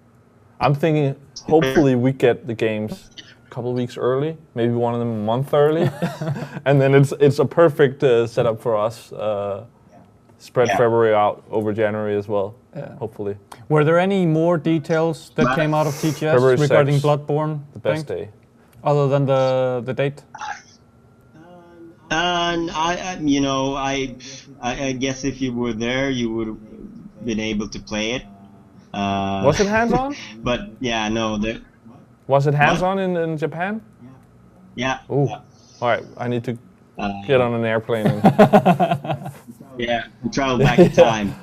I'm thinking, hopefully we get the games a couple of weeks early, maybe one of them a month early, and then it's a perfect setup for us. Spread February out over January as well, hopefully. Were there any more details that came out of TGS February regarding 6th, Bloodborne? The best day. Other than the date? And I guess if you were there, you would have been able to play it. Was it hands-on? But yeah, no. Was it hands-on in Japan? Yeah. Ooh. All right, I need to get on an airplane. And travel back in time.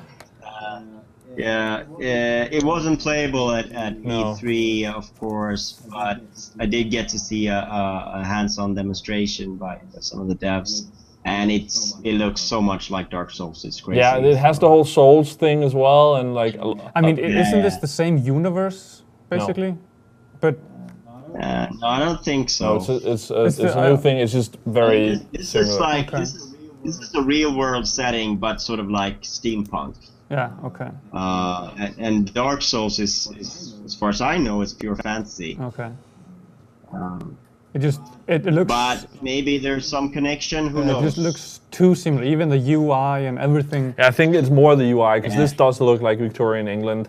It wasn't playable at E3, of course, but I did get to see a hands-on demonstration by some of the devs, and it looks so much like Dark Souls. It's crazy. Yeah, it has the whole Souls thing as well, and like. I mean, isn't this the same universe basically? No. But no, I don't think so. No, it's a new thing. It's just very This is similar. like this is a real-world setting, but sort of like steampunk. yeah, okay, And Dark Souls is, as far as I know, it's pure fantasy. okay. It looks. But maybe there's some connection. Who It knows? just looks too similar. Even the UI and everything. Yeah, I think it's more the UI because this does look like Victorian England,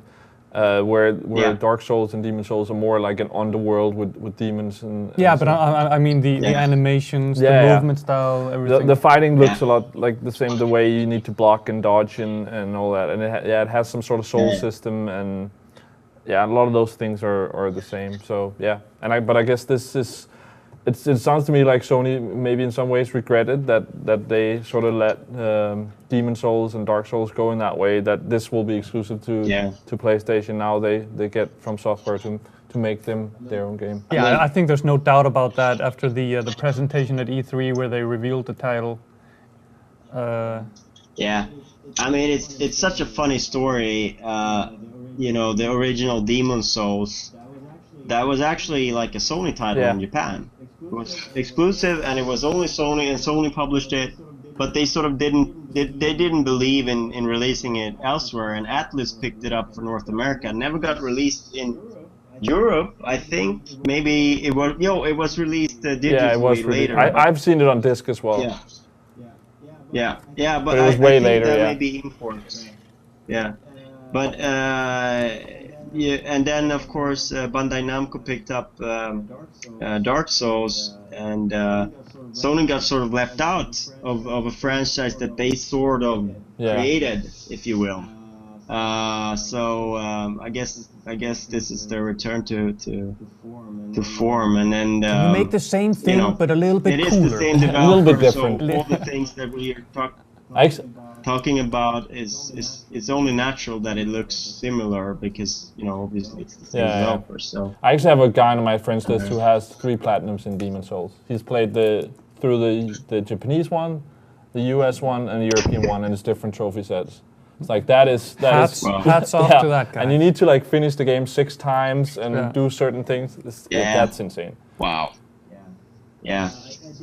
where Dark Souls and Demon Souls are more like an underworld with demons and. Yeah, but I mean the animations, the movement style, everything. The fighting looks a lot like the same. The way you need to block and dodge and all that, and it has some sort of soul system and a lot of those things are the same. So yeah, but I guess this is it sounds to me like Sony maybe in some ways regretted that they sort of let Demon Souls and Dark Souls go in that way, that this will be exclusive to PlayStation. Now they get From Software to make them their own game. Yeah, I think there's no doubt about that after the presentation at E3 where they revealed the title. Yeah, I mean it's such a funny story. You know, the original Demon Souls, that was actually like a Sony title in Japan. It was exclusive, and it was only Sony, and Sony published it. But they sort of didn't believe in releasing it elsewhere, and Atlas picked it up for North America. Never got released in Europe. I think maybe it was released digitally later. I've seen it on disc as well. Yeah, but it was way I think later. That may be imports. Yeah, but and then of course Bandai Namco picked up Dark Souls, and Sony got sort of left out of a franchise that they sort of created, if you will. So I guess this is their return to form, and then Can you make the same thing but a little bit cooler? It is the same developer, a little bit different. So all the things that we are talking about is only natural that it looks similar, because obviously it's the same developer. So I actually have a guy on my friends list who has 3 platinums in Demon Souls. He's played through the Japanese one, the US one, and the European one, and it's different trophy sets. It's like hats off to that guy. And you need to like finish the game 6 times and do certain things. That's insane. Wow. Yeah.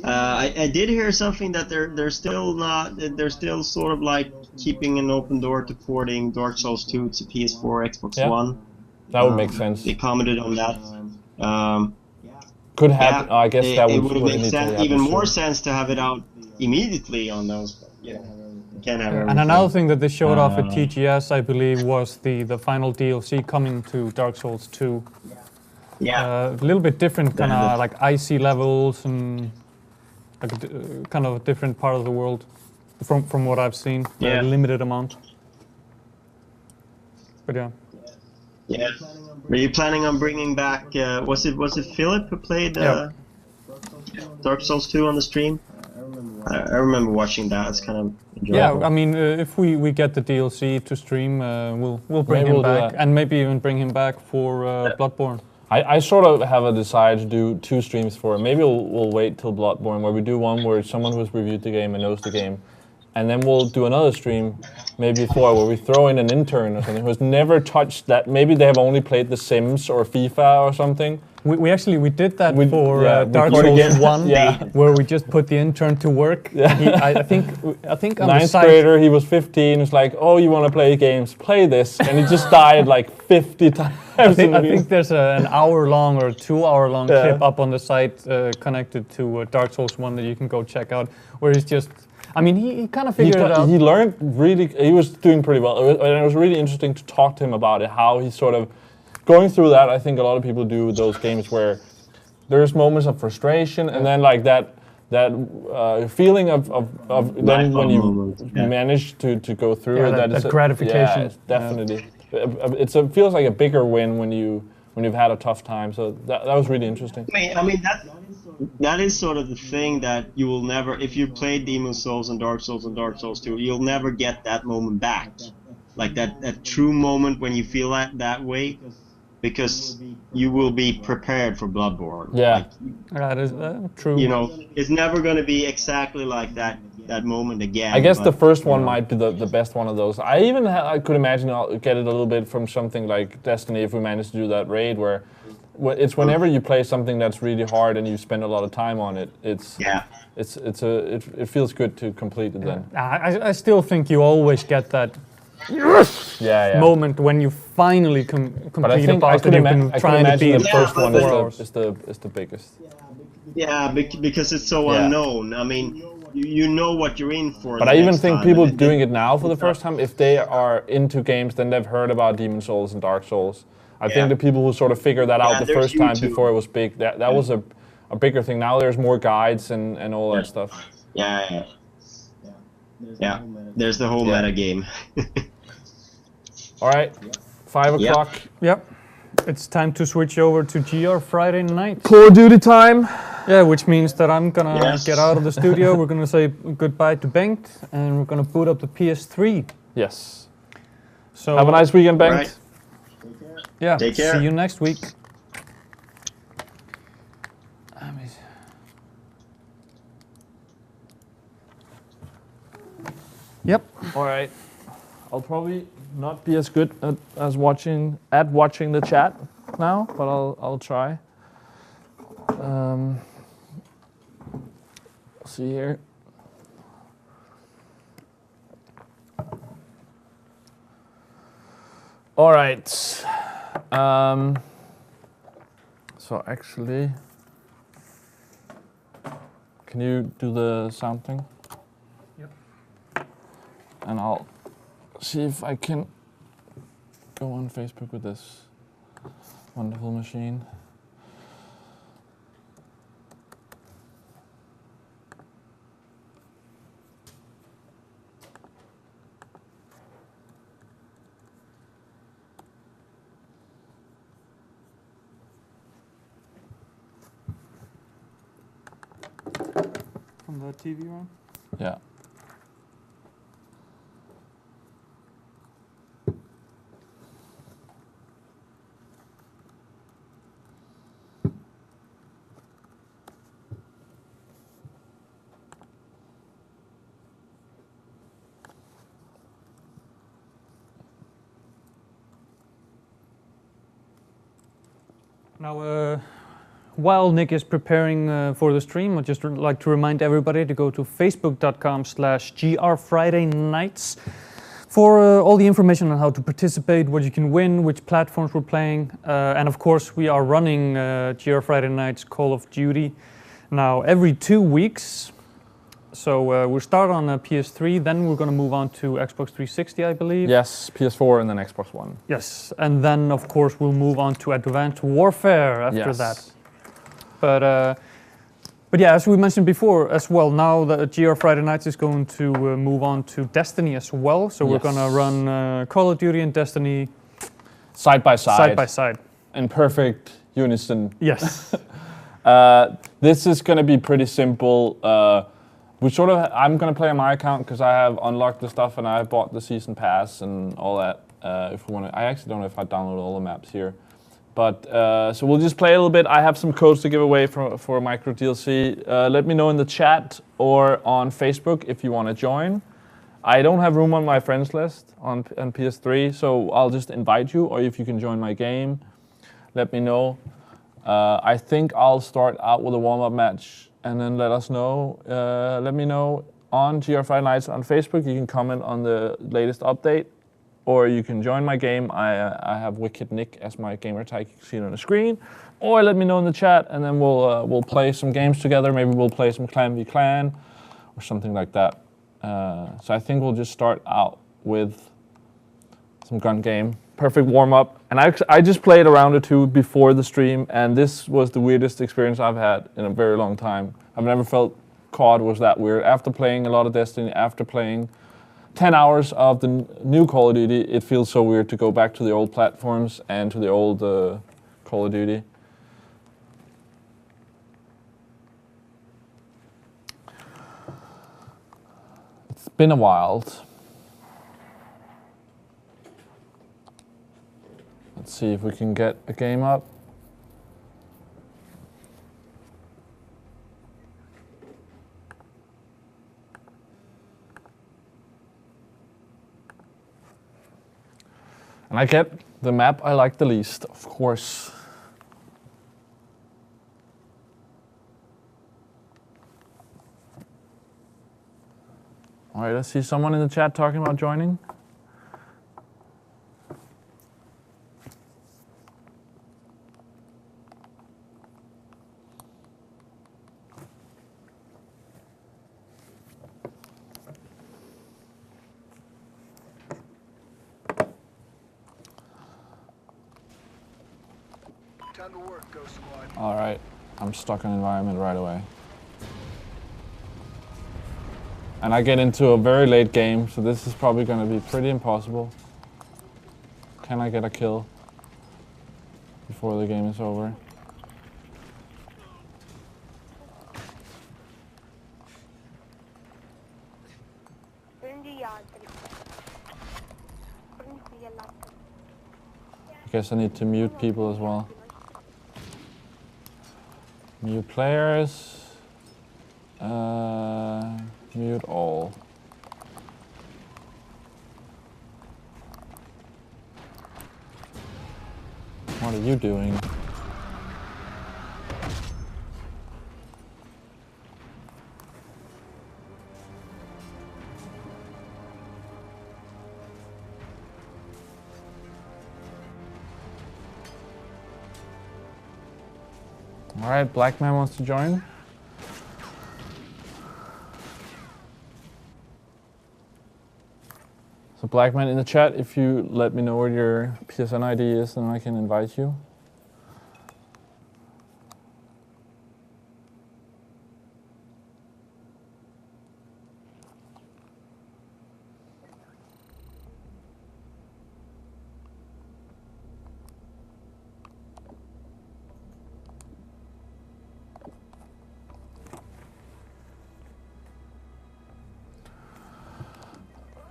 I did hear something that they're still sort of like keeping an open door to porting Dark Souls 2 to PS4, Xbox One. That would make sense. They commented on that. Could happen. I guess that would make even more sense to have it out immediately on those. But, can't have everything. And another thing that they showed off at TGS, I believe, was the final DLC coming to Dark Souls 2. Yeah. A little bit different, kind of like icy levels and like kind of a different part of the world from what I've seen. A limited amount. But yeah. Yeah. Were you planning on bringing back? Was it Philip who played Dark Souls 2 on the stream? I remember watching that. It's kind of enjoyable. Yeah, I mean, if we get the DLC to stream, we'll bring him back, and maybe even bring him back for Bloodborne. I sort of have a desire to do 2 streams for it. Maybe we'll wait till Bloodborne, where we do one where someone who's reviewed the game and knows the game, and then we'll do another stream, maybe 4, where we throw in an intern or something who's never touched that. Maybe they have only played The Sims or FIFA or something. We actually did that for Dark Souls 1, where we just put the intern to work. I think on 9th grader, he was 15. He's like, "Oh, you want to play games? Play this," and he just died like 50 times. I think there's an hour-long or 2-hour-long clip up on the site connected to Dark Souls 1 that you can go check out, where he's just. I mean, he kind of figured it out. He learned really. He was doing pretty well, and it was really interesting to talk to him about it. How he sort of. Going through that, I think a lot of people do those games where there's moments of frustration, and then like that feeling of then when you manage to go through it, that gratification. Yeah, definitely. It feels like a bigger win when you've had a tough time. So that was really interesting. I mean that is sort of the thing that you will never, if you play Demon Souls and Dark Souls 2, you'll never get that moment back, like that true moment when you feel that way. Because you will be prepared for Bloodborne. Yeah, that is true. It's never going to be exactly like that moment again. I guess the first one might be the best one of those. I could imagine I'll get it a little bit from something like Destiny if we manage to do that raid where it's whenever you play something that's really hard and you spend a lot of time on it. It feels good to complete it then. I still think you always get that. Moment when you finally complete a boss that you've been trying to beat. The first one is the biggest. Yeah, because it's so unknown. I mean, you know what you're in for. But I even think people doing it now for the first time, if they are into games, then they've heard about Demon Souls and Dark Souls. I think the people who sort of figured that out the first time before it was big, that was a bigger thing. Now there's more guides and all that stuff. Yeah. There's the whole meta game. All right, 5 o'clock. Yep. It's time to switch over to GR Friday night. Call of Duty time. Yeah, which means that I'm gonna Yes. get out of the studio. We're gonna say goodbye to Bengt, and we're gonna boot up the PS3. Yes. So Have a nice weekend, Bengt. Right. yeah, Take care. see you next week. Yep. All right. I'll probably not be as good as watching the chat now, but I'll try. See here. All right. So actually, can you do the sound thing? Yep. And I'll see if I can go on Facebook with this wonderful machine. From the TV room? Yeah. Now, while Nick is preparing for the stream, I'd just like to remind everybody to go to facebook.com/grfridaynights for all the information on how to participate, what you can win, which platforms we're playing, and of course we are running GR Friday Nights Call of Duty now every 2 weeks. So we'll start on PS3, then we're going to move on to Xbox 360, I believe. Yes, PS4 and then Xbox One. Yes, and then of course we'll move on to Advanced Warfare after that. But yeah, as we mentioned before as well, now the GR Friday Nights is going to move on to Destiny as well. So we're going to run Call of Duty and Destiny side by side. Side by side. In perfect unison. Yes. This is going to be pretty simple. I'm going to play on my account because I have unlocked the stuff and I bought the season pass and all that. If we want to, I actually don't know if I downloaded all the maps here. But so we'll just play a little bit. I have some codes to give away for micro DLC. Let me know in the chat or on Facebook if you want to join. I don't have room on my friends list on PS3, so I'll just invite you. Or if you can join my game, let me know. I think I'll start out with a warm-up match and then let us know. Let me know on GR Friday Nights on Facebook. You can comment on the latest update. Or you can join my game. I have Wicked Nick as my gamer tag. You can see it on the screen. Or let me know in the chat, and then we'll play some games together. Maybe we'll play some Clan v Clan or something like that. So I think we'll just start out with some gun game. Perfect warm up. And I just played a round or two before the stream, and this was the weirdest experience I've had in a very long time. I've never felt COD was that weird. After playing a lot of Destiny, after playing 10 hours of the new Call of Duty, it feels so weird to go back to the old platforms and to the old Call of Duty. It's been a while. Let's see if we can get a game up. And I get the map I like the least, of course. All right, I see someone in the chat talking about joining. All right, I'm stuck in environment right away. And I get into a very late game, so this is probably going to be pretty impossible. Can I get a kill before the game is over? guess I need to mute people as well. Mute players. Mute all. What are you doing? All right, Black Man wants to join. So Black Man in the chat, if you let me know what your PSN ID is, then I can invite you.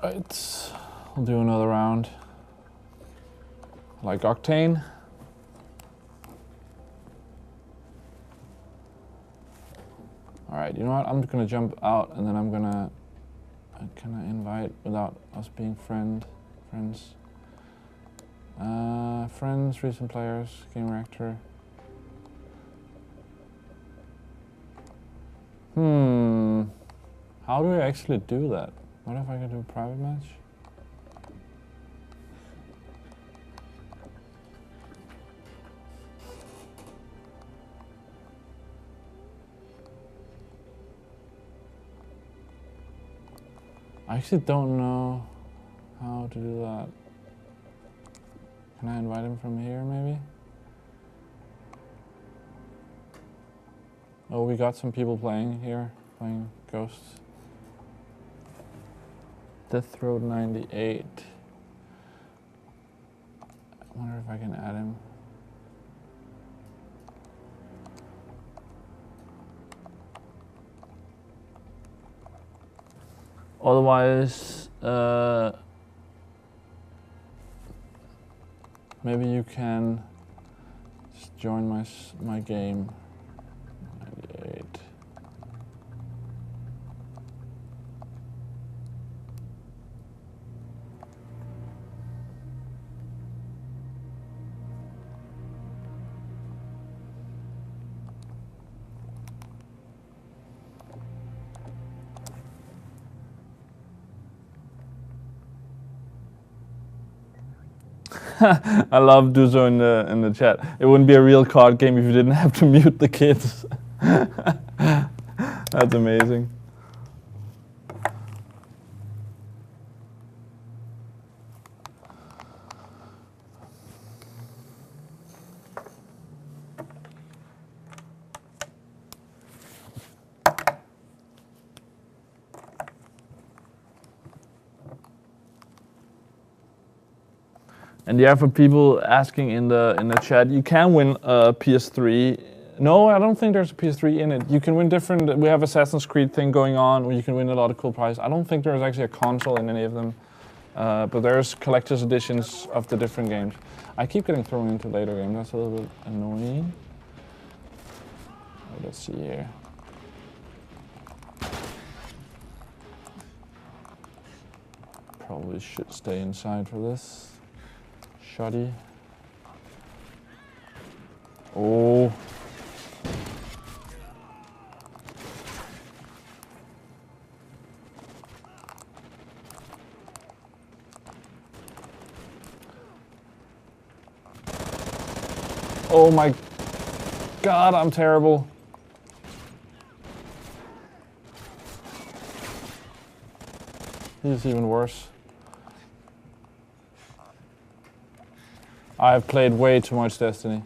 Right, I'll do another round. Like Octane. All right, you know what? I'm just gonna jump out and then I'm gonna, can I invite without us being friends? Friends, recent players, Gamereactor. How do I actually do that? What if I could do a private match? I actually don't know how to do that. Can I invite him from here, maybe? Oh, we got some people playing here, playing Ghosts. Death Road 98. I wonder if I can add him. Otherwise, maybe you can just join my game. 98. I love Duzo in the chat. It wouldn't be a real card game if you didn't have to mute the kids. That's amazing. And yeah, for people asking in the chat, you can win a PS3. No, I don't think there's a PS3 in it. You can win different. We have Assassin's Creed thing going on where you can win a lot of cool prizes. I don't think there's actually a console in any of them, but there's collector's editions of the different games. I keep getting thrown into later games. That's a little bit annoying. Let's see here. Probably should stay inside for this. Shoddy. Oh. Oh my God, I'm terrible. He's even worse. I've played way too much Destiny.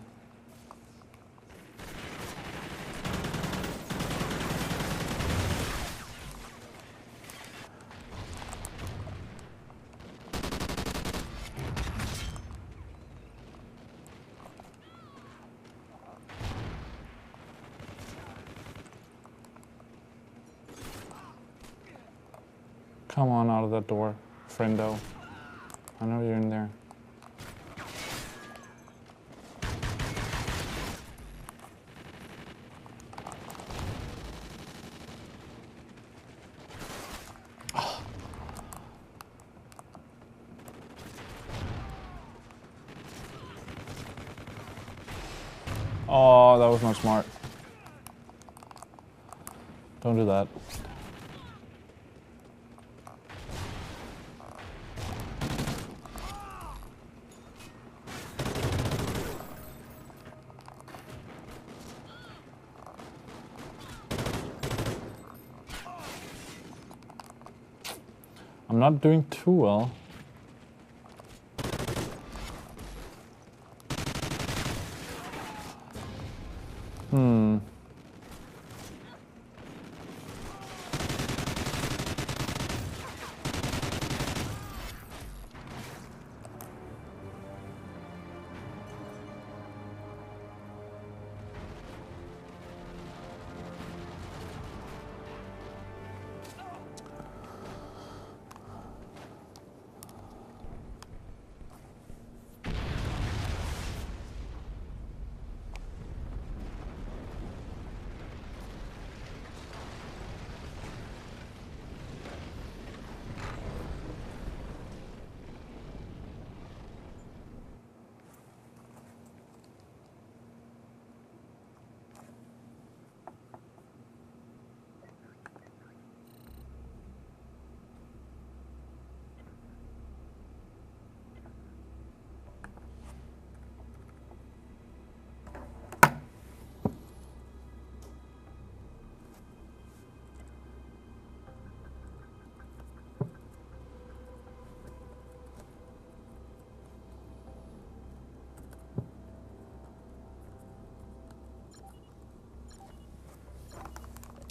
Come on out of that door, friendo. I know you're in there. Oh, that was not smart. Don't do that. I'm not doing too well.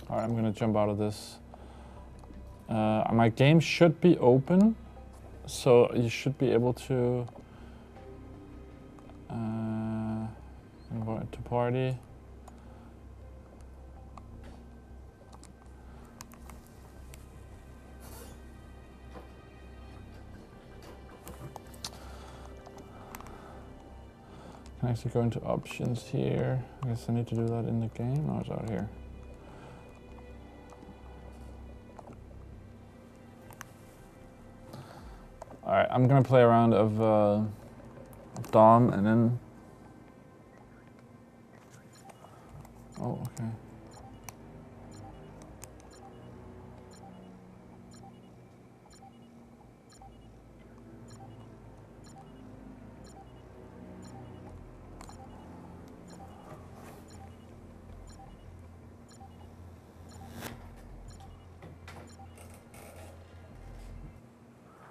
All right, I'm gonna jump out of this. My game should be open, so you should be able to invite to party. Can I actually go into options here? I guess I need to do that in the game. No, it's out here. Alright, I'm gonna play a round of Dom and then... Oh, okay.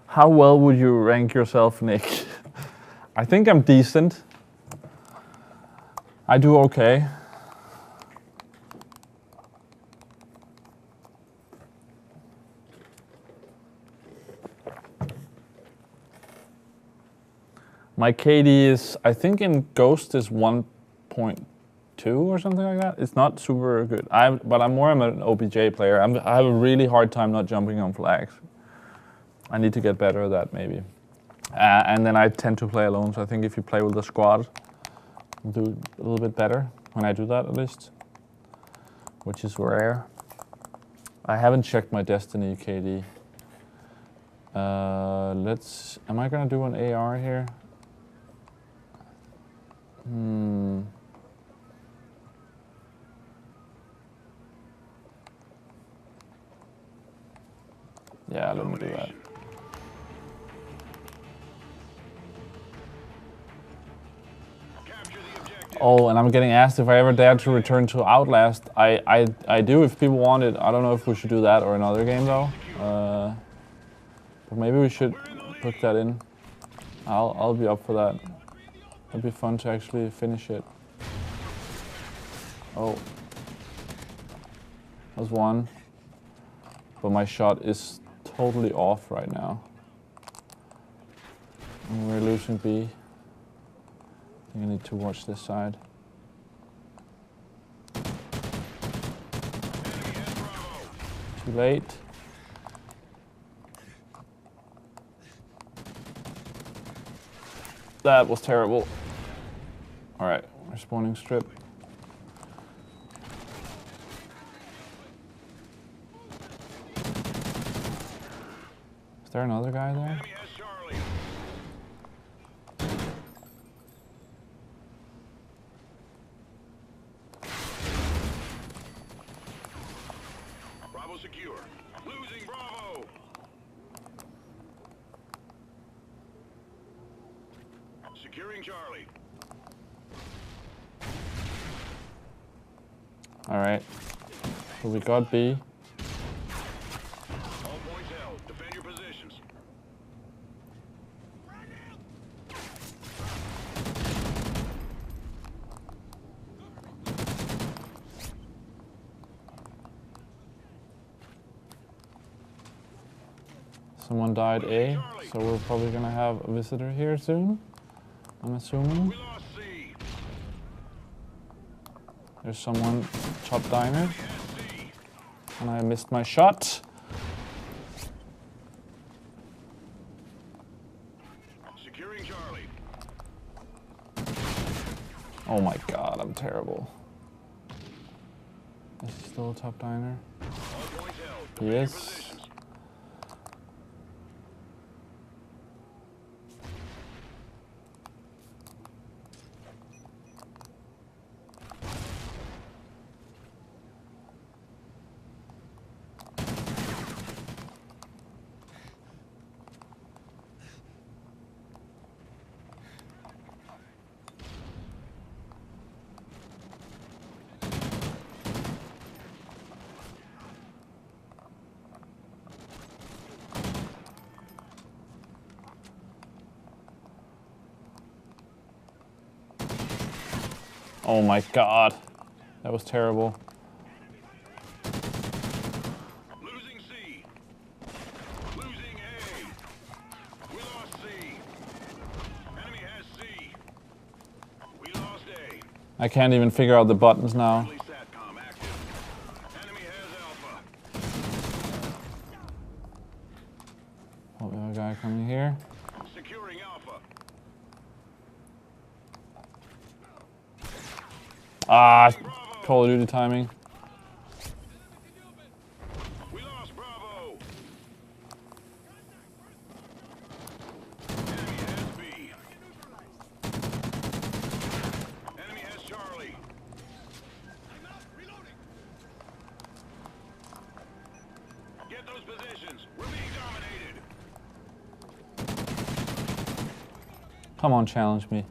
How well would you rank yourself, Nick? I think I'm decent. I do okay. My KD is, I think in Ghost is 1.2 or something like that. It's not super good. But I'm more of an OBJ player. I have a really hard time not jumping on flags. I need to get better at that, maybe. And then I tend to play alone, so I think if you play with a squad, you'll do a little bit better when I do that, at least. Which is rare. I haven't checked my Destiny KD. Am I gonna do an AR here? Yeah, let me do that. Oh, and I'm getting asked if I ever dare to return to Outlast. I do if people want it. I don't know if we should do that or another game though. But maybe we should put that in. I'll be up for that. It'd be fun to actually finish it. Oh. That's one. But my shot is totally off right now. And we're losing B. I think I need to watch this side. Too late. That was terrible. Alright, we're spawning strip. Is there another guy there? Securing Charlie. All right. So we got B. All points held. Defend your positions. Someone died A, so we're probably gonna have a visitor here soon, I'm assuming. We lost C. There's someone top diner, C. and I missed my shot. Securing Charlie. Oh my god, I'm terrible. Is he still a top diner? All points held. He Defend your is. positions. Oh my god, that was terrible. Losing C. Losing A. We lost C. Enemy has C. We lost A. I can't even figure out the buttons now. Friendly SATCOM active. Enemy has Alpha. Oh, we have a guy coming here. Securing Alpha. Ah, Call of Duty timing. We lost Bravo. Enemy has B. Enemy has Charlie. Get those positions. We're being dominated. Come on, challenge me.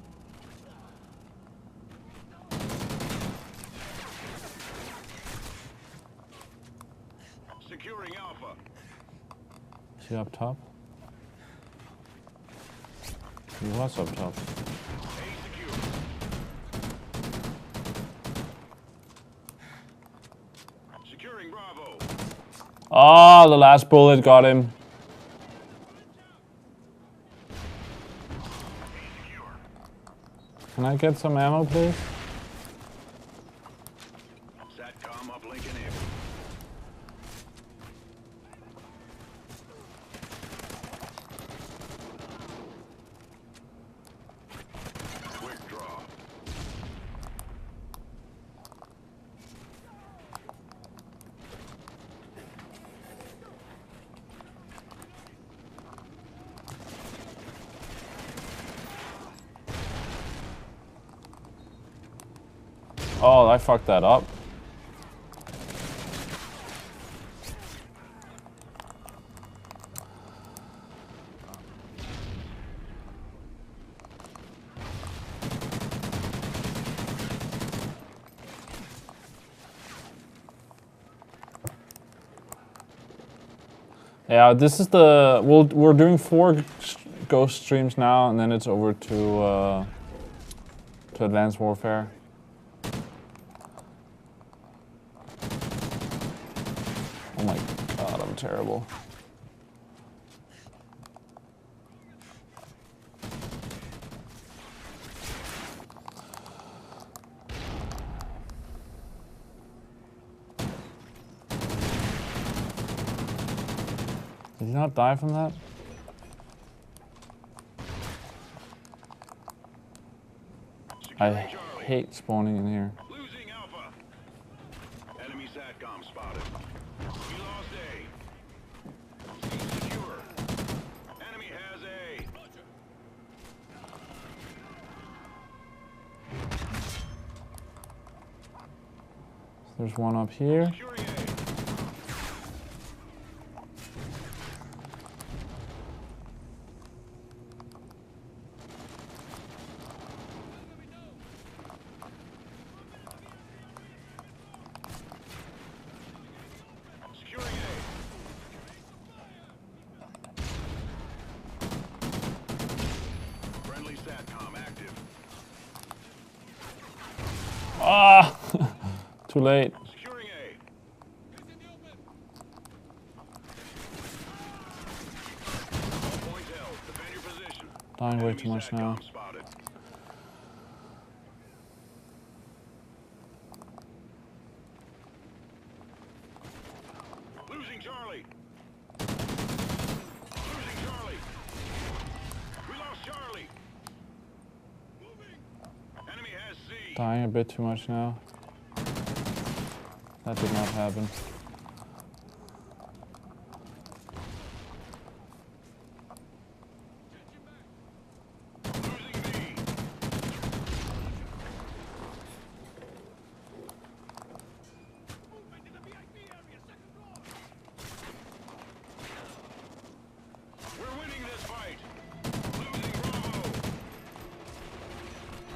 Securing Alpha. Is he up top? He was up top. A secure. Securing Bravo. Ah, the last bullet got him. Can I get some ammo, please? SATCOM uplink enabled. Quick draw. Oh, I fucked that up. Yeah, this is the we're doing 4 ghost streams now, and then it's over to Advanced Warfare. Oh my god, I'm terrible. Did he not die from that? I hate spawning in here. Losing Alpha. Enemy SATCOM spotted. We lost A. C secure. Enemy has A. There's one up here. Securing A. Ah! Too late. Securing A. All points held. Defend your position. Dying way Enemy too much now. SATCOM spotted. Losing Charlie. Losing Charlie. We lost Charlie. Enemy has C. Dying a bit too much now. That did not happen. Losing B. We're winning this fight. Losing Bravo.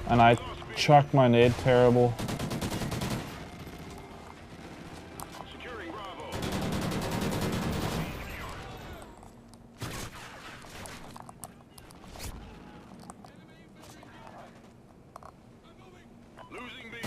And I chucked my nade terrible. Securing Bravo. Losing B.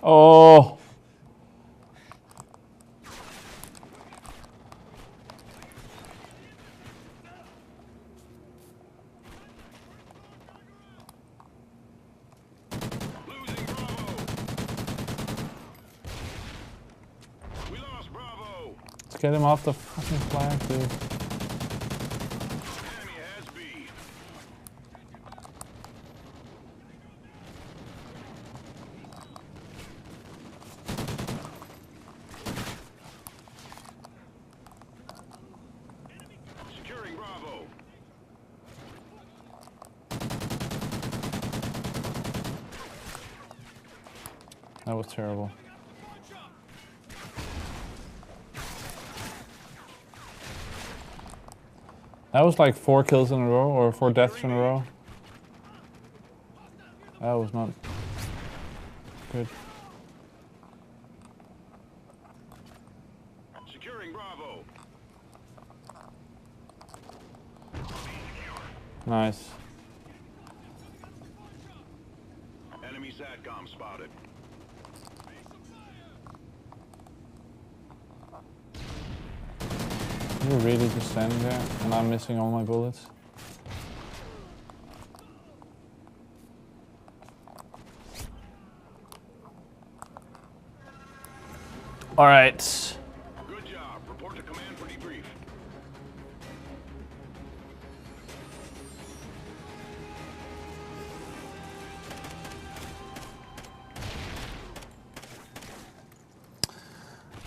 Oh! Losing Bravo. We lost Bravo. Let's get him off the fucking flag, dude. Enemy has B. Securing Bravo. That was terrible. That was like 4 kills in a row, or 4 deaths in a row. That was not good. Securing Bravo. Nice. Enemy SATCOM spotted. You're really just standing there, and I'm missing all my bullets. All right. Good job. Report to command for debrief.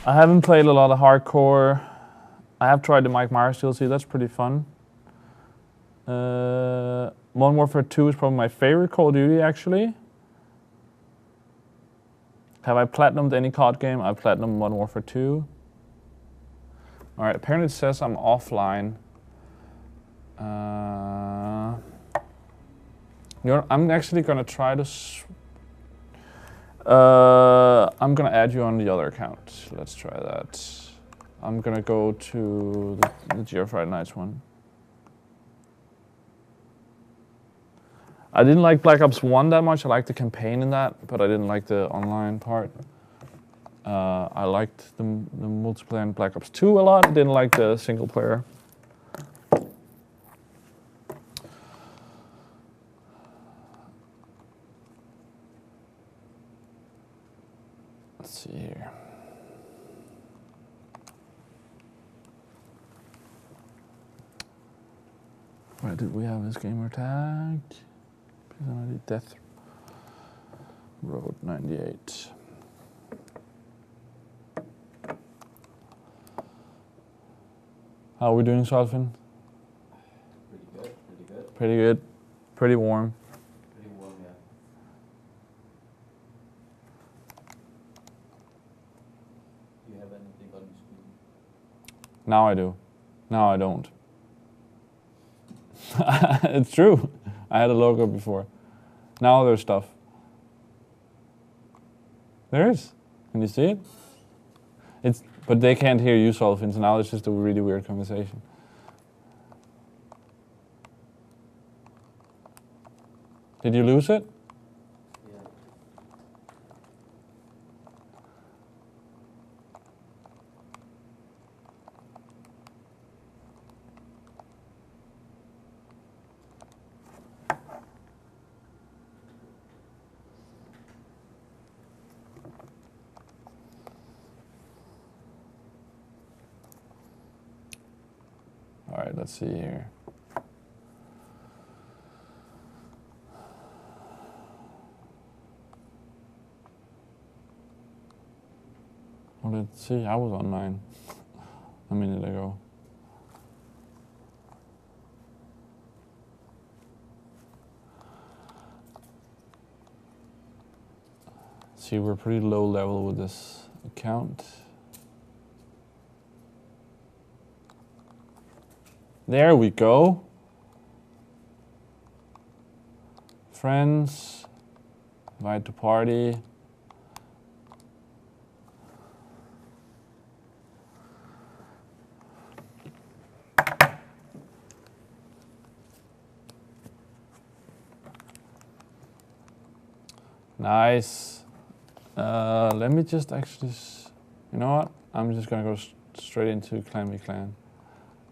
I haven't played a lot of hardcore. I have tried the Mike Myers DLC. That's pretty fun. Modern Warfare 2 is probably my favorite Call of Duty, actually. Have I platinumed any COD game? I've platinumed Modern Warfare 2. All right, apparently it says I'm offline. I'm actually gonna try to. I'm gonna add you on the other account. Let's try that. I'm gonna go to the Geo Friday Nights one. I didn't like Black Ops 1 that much. I liked the campaign in that, but I didn't like the online part. I liked the multiplayer in Black Ops 2 a lot. I didn't like the single player. Let's see here. Where did we have his gamer tag? Personality Death Road 98. How are we doing, Solfin? Pretty good, pretty good. Pretty good. Pretty warm. Pretty warm, yeah. Do you have anything on your screen? Now I do. Now I don't. It's true. I had a logo before. Now there's stuff. There is. Can you see it? But they can't hear you, Solfin, so now it's just a really weird conversation. Did you lose it? Yeah. All right, let's see here. Oh, let's see, I was online a minute ago. See, we're pretty low level with this account. There we go. Friends, invite to party. Nice. Let me just actually, you know what? I'm just gonna go straight into Clan v Clan.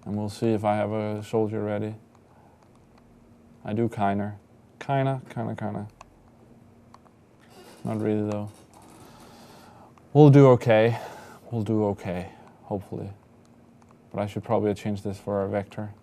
And we'll see if I have a soldier ready. I do kinda. Not really though. We'll do okay. Hopefully. But I should probably change this for a vector.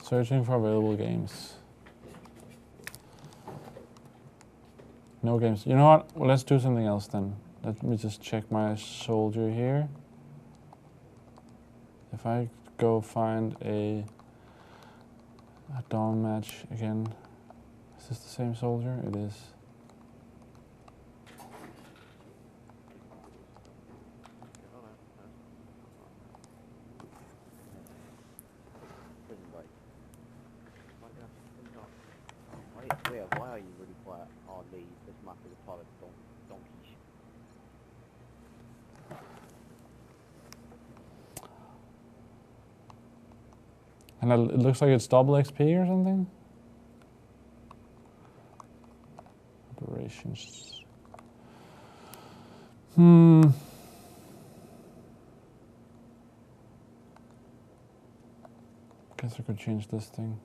Searching for available games. No games. You know what? Well, let's do something else then. Let me just check my soldier here. If I go find a dawn match again. Is this the same soldier? It is. Why are you really quiet? Oh, Lee, this must be the pilot donkey. And it looks like it's double XP or something? Operations. Guess I could change this thing.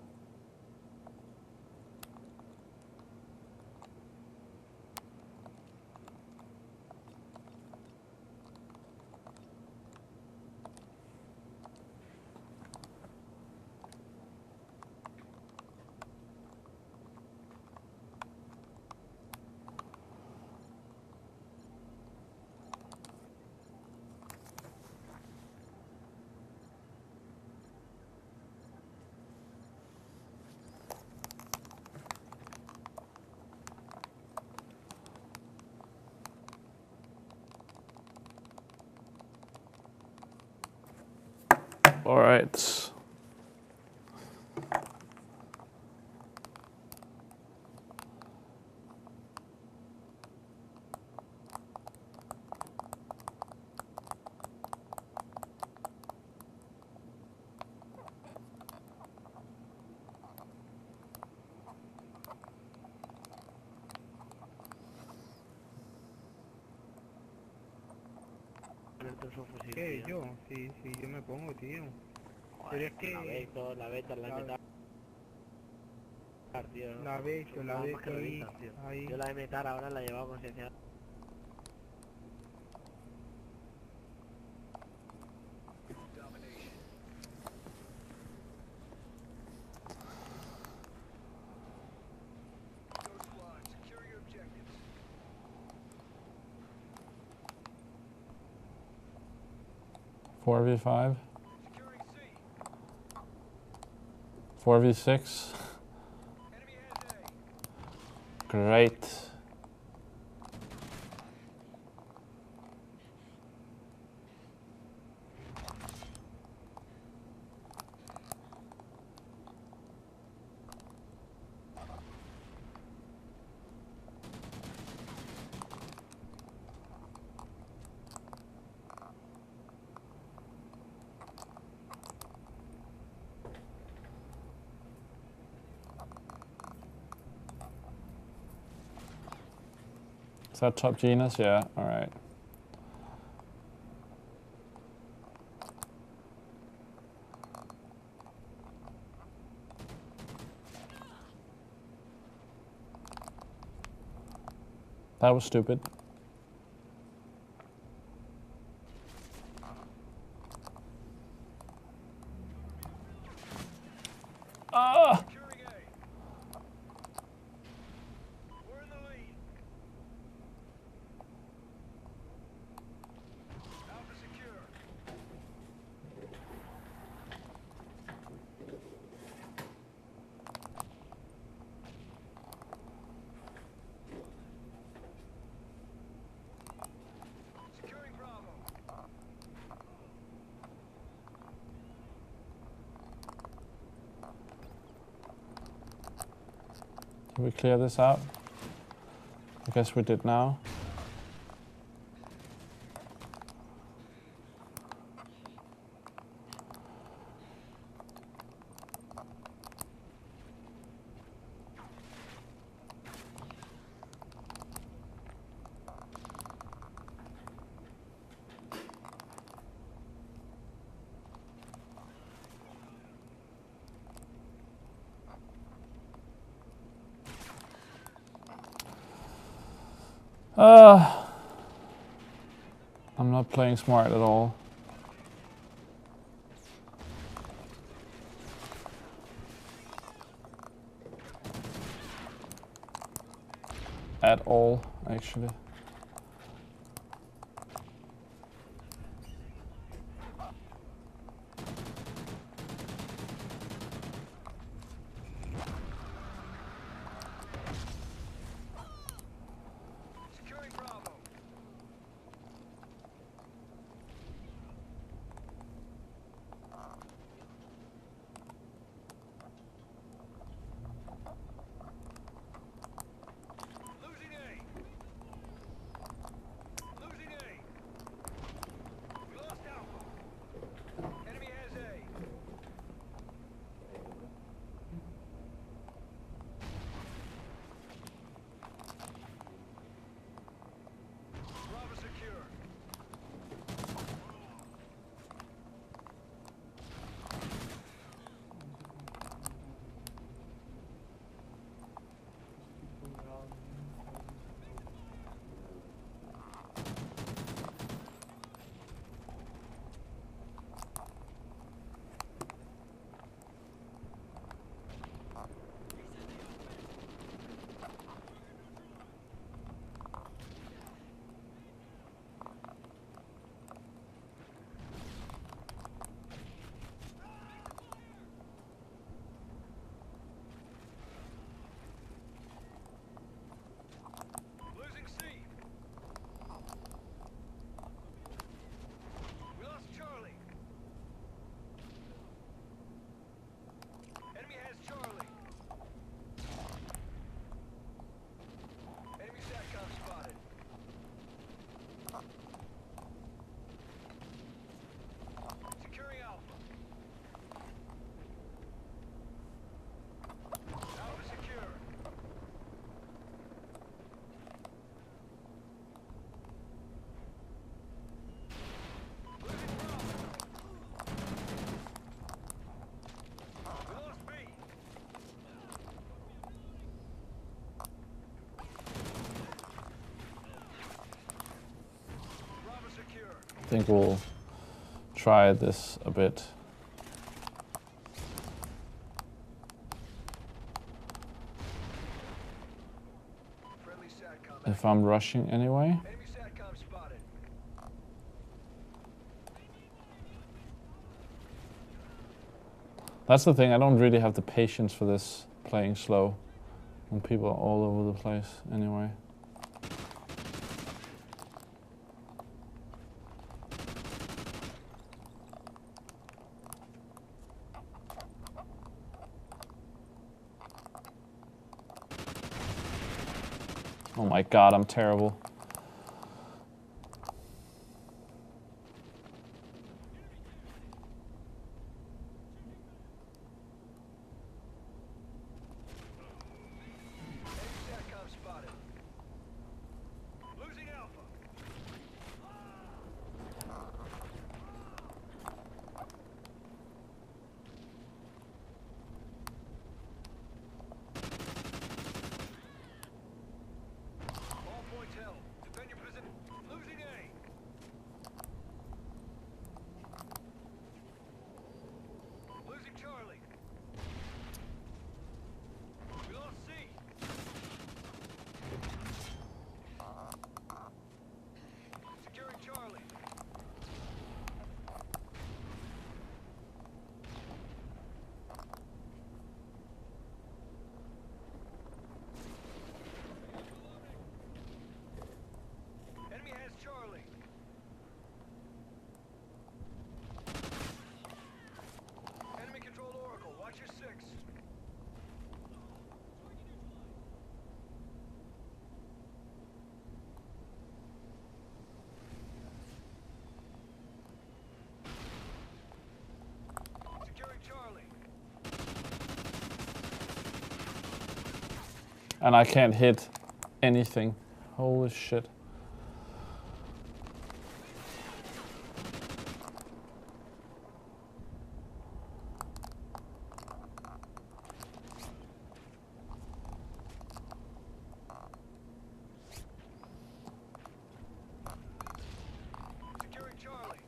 All right. ¿Qué? Yo, sí, yo me pongo, tío. Pero es que... La beta, la meta. Tío, La beta ahí. ahí. Yo la de metar ahora la he llevado a conciencia. 4v5. 4v6. Great. Is that top genus? Yeah, alright. That was stupid. Ah! Did we clear this out? I guess we did now. I'm not playing smart at all. At all, actually. I think we'll try this a bit. If I'm rushing anyway. That's the thing, I don't really have the patience for this playing slow when people are all over the place anyway. Oh my god, I'm terrible. SATCOM spotted. Losing Alpha. All points held. Defend your position. Losing A. Losing Charlie. We lost C. Securing Charlie. Enemy has Charlie. Enemy controlled Oracle. Watch your 6. Securing Charlie. And I can't hit anything. Holy shit. Securing Charlie.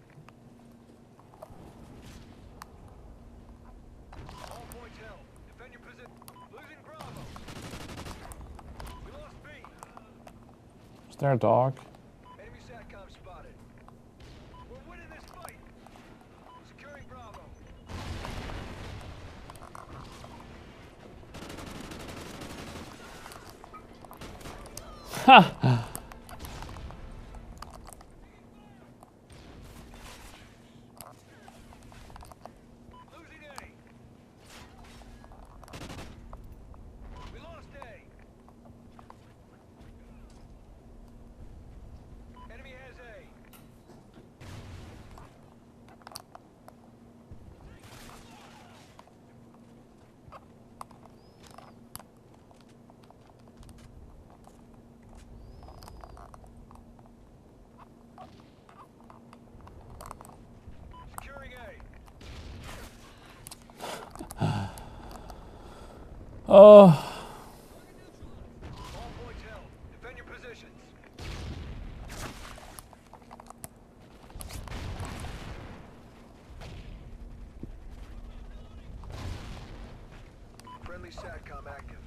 All points held. Defend your position. Losing Bravo. We lost B. Is there a dog? Enemy SATCOM spotted. We're winning this fight. Securing Bravo. Ha! Losing A. We lost A. Enemy has A. Securing A. Oh, All points held. Defend your positions. Friendly SATCOM active.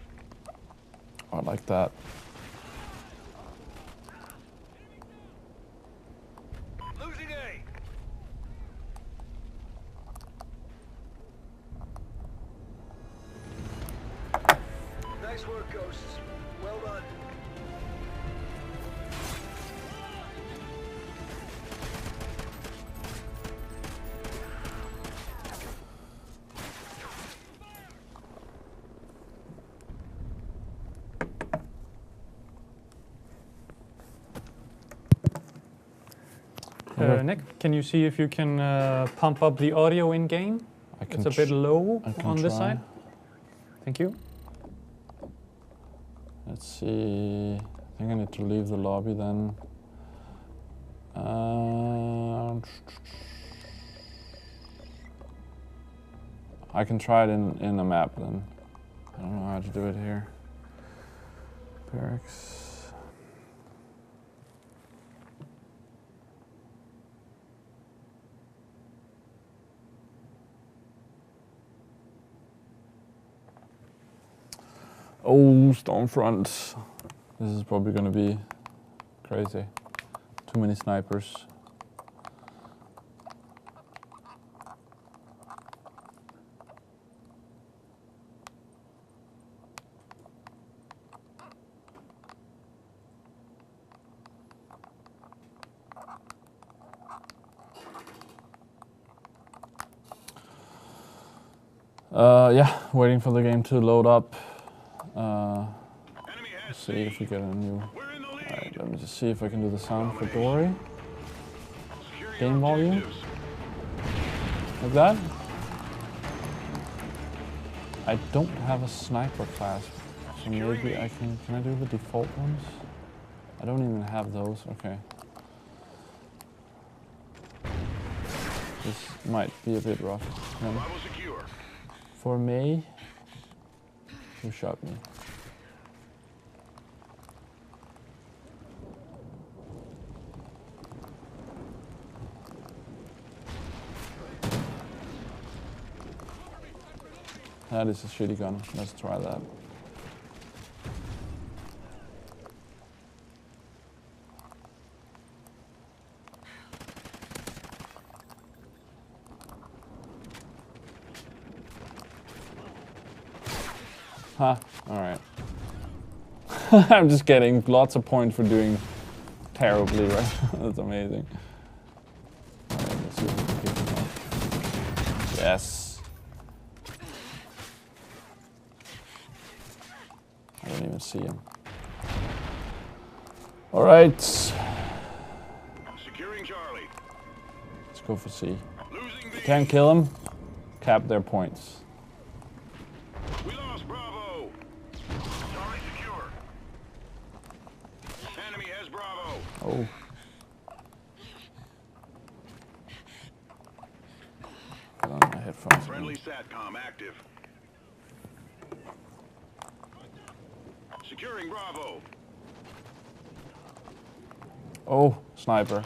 I like that. Losing A. Nice work, Ghosts. Well done. Nick, can you see if you can pump up the audio in game? I can It's a bit low I can on this try. side. Thank you. Let's see. I think I need to leave the lobby then. I can try it in a map then. I don't know how to do it here. Barracks. Oh, Stormfront. This is probably gonna be crazy. Too many snipers. Yeah, waiting for the game to load up. Enemy has See if we get a new... We're in the lead. Alright, let me just see if I can do the sound for Dory. Secure Game your volume. objectives. Like that. I don't have a sniper class, so maybe I can I do the default ones? I don't even have those, okay. This might be a bit rough. Bravo secure. For May, who shot me? That is a shitty gun. Let's try that. Huh, alright. I'm just getting lots of points for doing terribly, right? That's amazing. Alright, let's see if we can pick him up. Yes. I don't even see him. Alright. Securing Charlie. Let's go for C. Losing B. Can't kill him. Cap their points. We lost Bravo. Charlie secure. Enemy has Bravo. Oh. Put on my headphones. Friendly SATCOM active. Securing Bravo. Oh, sniper.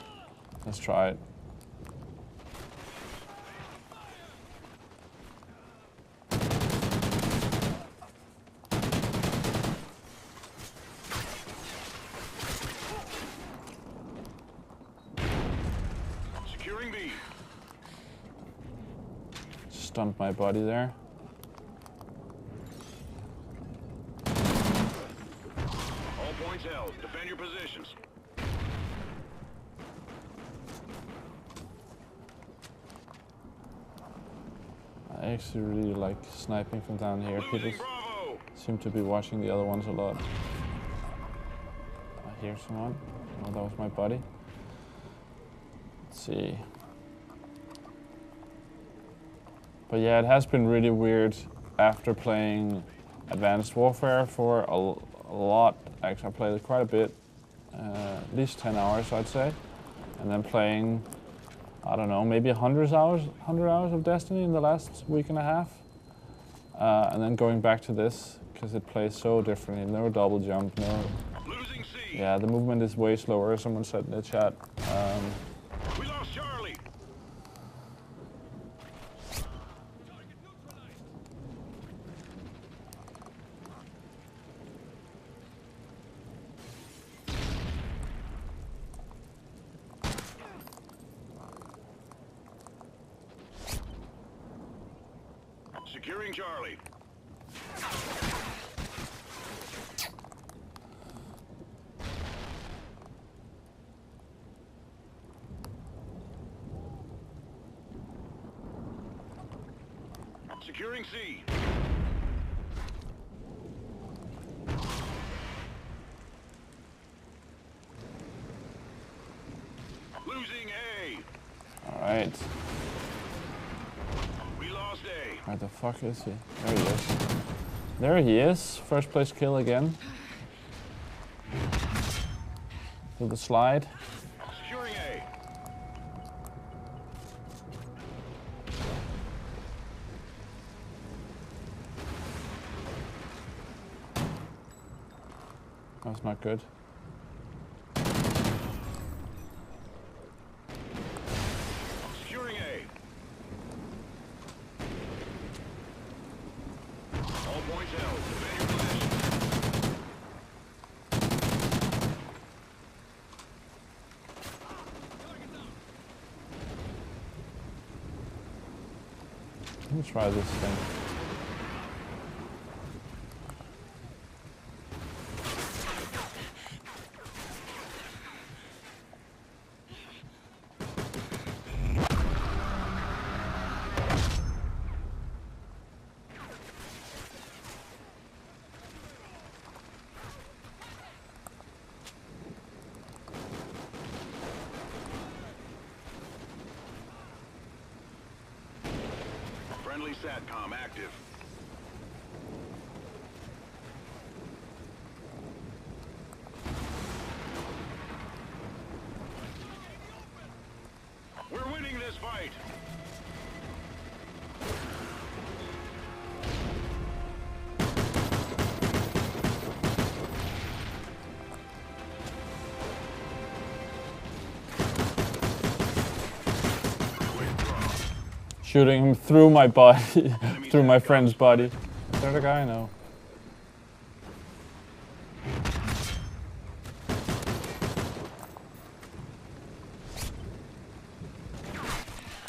Let's try it. Securing B. Stunned my body there. All points held. Defend your positions. I actually really like sniping from down here. People Losing Bravo. seem to be watching the other ones a lot. I hear someone. Oh, that was my buddy. Let's see. But yeah, it has been really weird after playing Advanced Warfare for a lot. Actually, I played it quite a bit, at least 10 hours, I'd say. And then playing, I don't know, maybe 100 hours of Destiny in the last week and a half. And then going back to this, because it plays so differently. No double jump, no... Losing C. Yeah, the movement is way slower, someone said in the chat. We lost Charlie. Securing Charlie. Securing C. Losing A. Alright. We lost A. Where the fuck is he? There he is. There he is. First place kill again. Do the slide. Securing A. That's not good. Securing A. All points held. Defend your position. Let me try this thing. Friendly SATCOM active. We're winning this fight. Shooting him through my body, through my friend's body. Is there the guy? No.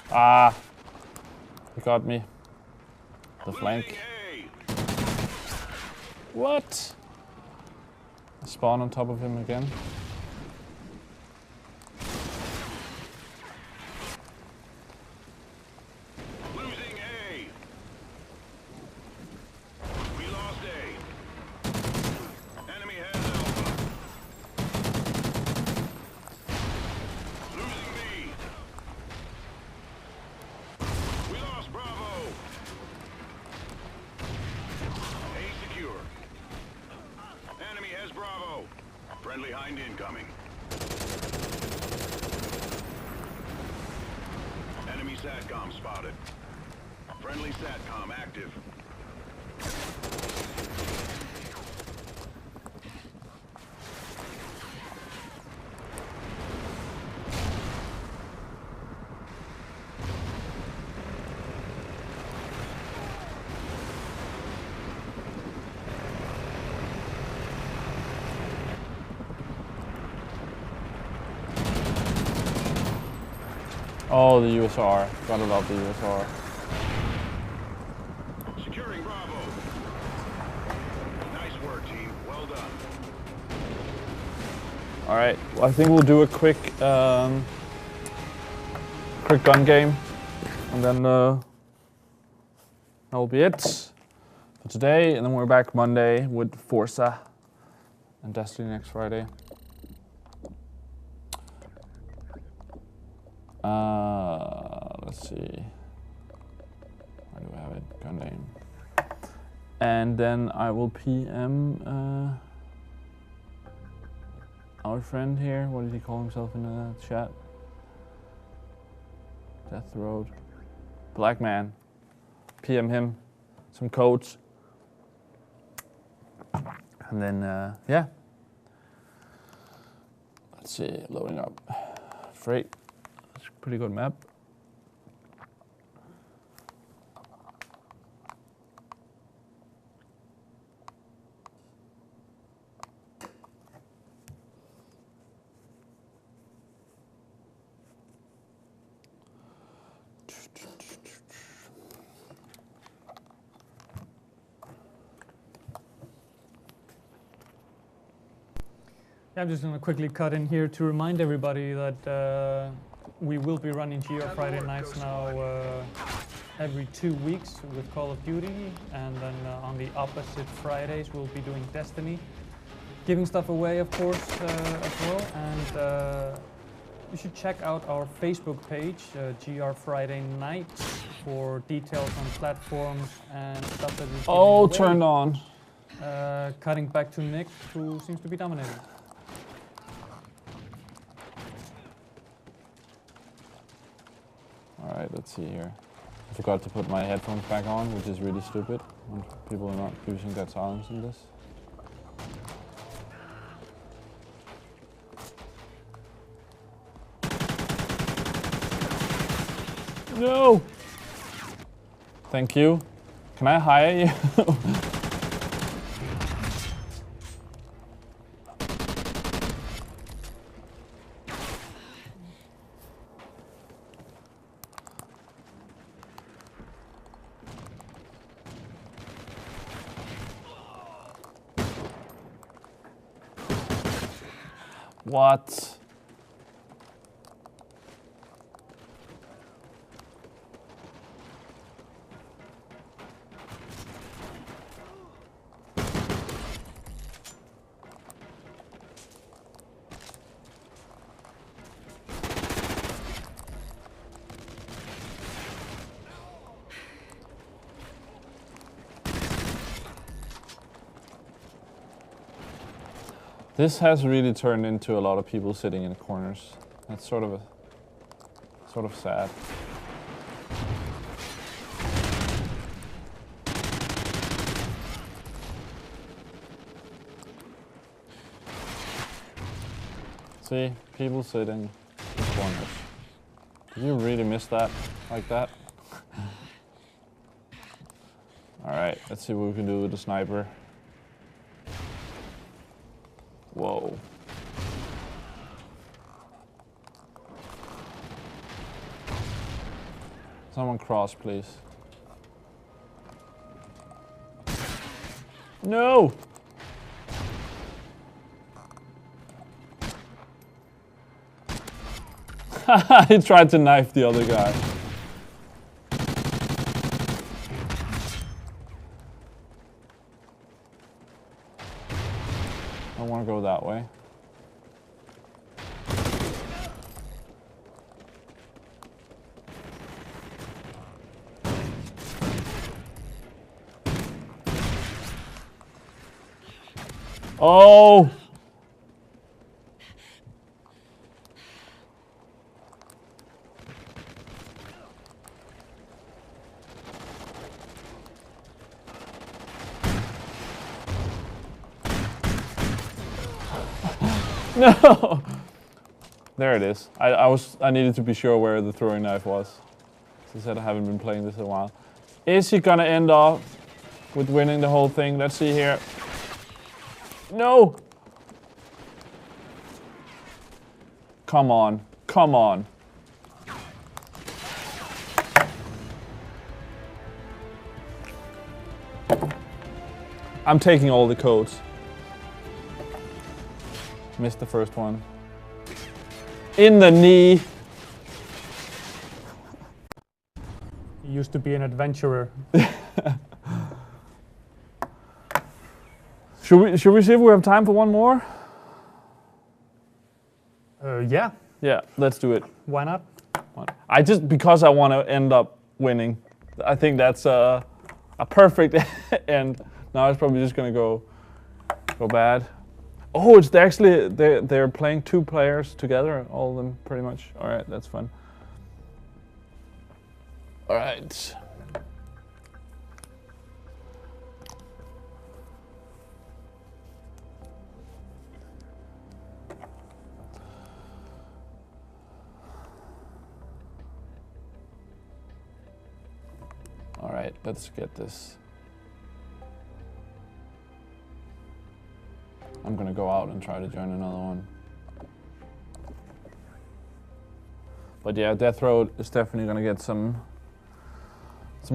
Ah, he got me. The flank. What? I spawn on top of him again. Losing A. We lost A. Enemy has Alpha. Losing B. We lost Bravo. A secure. Enemy has Bravo. Friendly Hind incoming. Enemy SATCOM spotted. Friendly SATCOM active. Oh, the USR. Gotta love the USR. Securing Bravo. Nice work, team. Well done. All right. Well, I think we'll do a quick gun game, and then that will be it for today. And then we're back Monday with Forza and Destiny next Friday. Let's see. Where do we have it? Gun name. And then I will PM our friend here. What did he call himself in the chat? Death Road. Black Man. PM him some codes. And then, yeah. Let's see, loading up. Freight. That's a pretty good map. Yeah, I'm just going to quickly cut in here to remind everybody that we will be running GR Friday nights now every 2 weeks with Call of Duty, and then on the opposite Fridays we'll be doing Destiny, giving stuff away, of course, as well. And you should check out our Facebook page, GR Friday Nights, for details on platforms and stuff that is Oh, giving away. turned on. Cutting back to Nick, who seems to be dominating. All right, let's see here. I forgot to put my headphones back on, which is really stupid when people are not using that silence in this. No! Thank you. Can I hire you? What? This has really turned into a lot of people sitting in corners. That's sort of sad. See, people sitting in corners. Did you really miss that like that? Alright, let's see what we can do with the sniper. Whoa. Someone cross, please. No! He tried to knife the other guy. I want to go that way. Oh! No! There it is. I needed to be sure where the throwing knife was. As I said, I haven't been playing this in a while. Is he gonna end off with winning the whole thing? Let's see here. No! Come on. Come on. I'm taking all the codes. Missed the first one. In the knee. He used to be an adventurer. Should we see if we have time for one more? Yeah. Yeah, let's do it. Why not? Because I want to end up winning. I think that's a perfect end. Now it's probably just gonna go bad. Oh, it's actually they're playing 2 players together, all of them pretty much. All right, that's fun. All right. All right, let's get this. I'm gonna go out and try to join another one. But yeah, Death Road is definitely gonna get some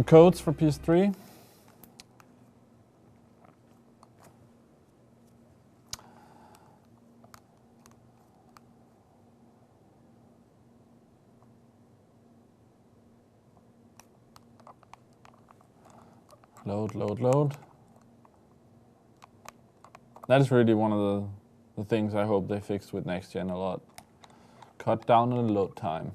codes for PS3. Load, load, load. That is really one of the things I hope they fixed with next gen a lot. Cut down on the load time.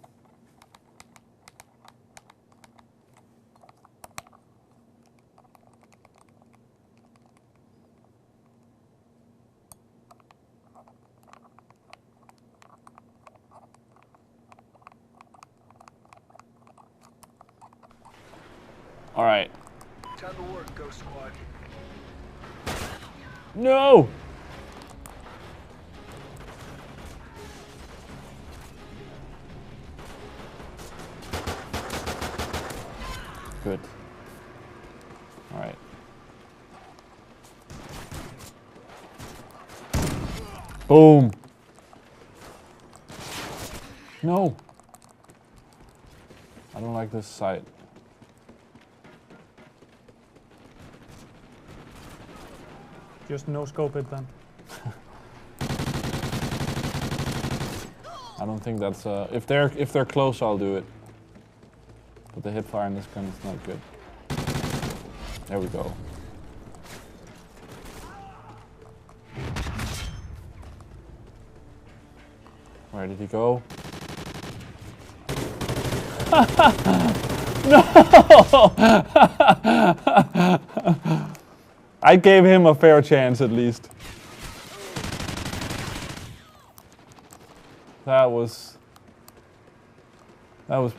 All right. Time to work, Ghost Squad. No! Good. All right. Boom. No. I don't like this sight. Just no scope it then. I don't think that's if they're close, I'll do it. But the hip fire in this gun is not good. There we go. Where did he go? No! I gave him a fair chance at least. That was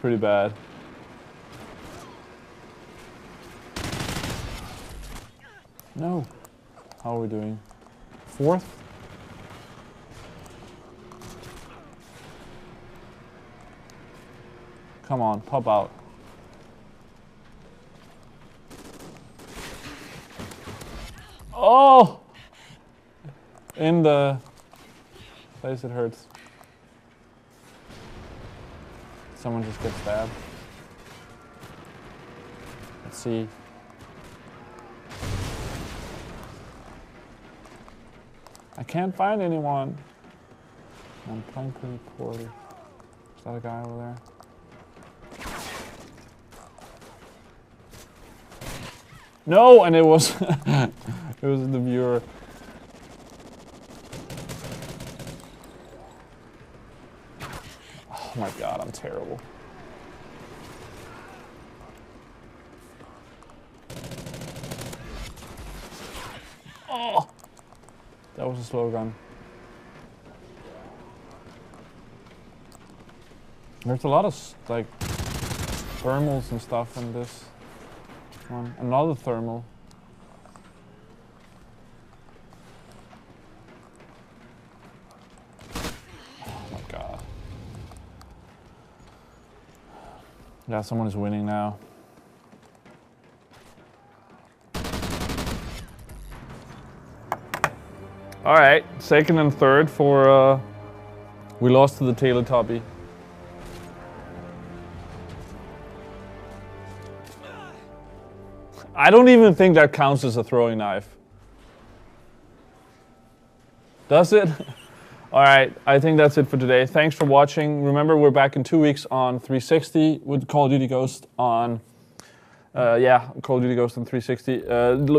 pretty bad. No. How are we doing? 4th? Come on, pop out. Oh! In the place it hurts. Someone just gets stabbed. Let's see. I can't find anyone. I'm playing pretty poorly. Is that a guy over there? No, and it was it was the viewer. Oh my god, I'm terrible. Oh, that was a slow gun. There's a lot of like thermals and stuff in this one. Another thermal. Oh my god. Yeah, someone is winning now. All right, 2nd and 3rd for we lost to the Teletubby. I don't even think that counts as a throwing knife. Does it? All right, I think that's it for today. Thanks for watching. Remember, we're back in 2 weeks on 360 with Call of Duty Ghost on, Call of Duty Ghost on 360.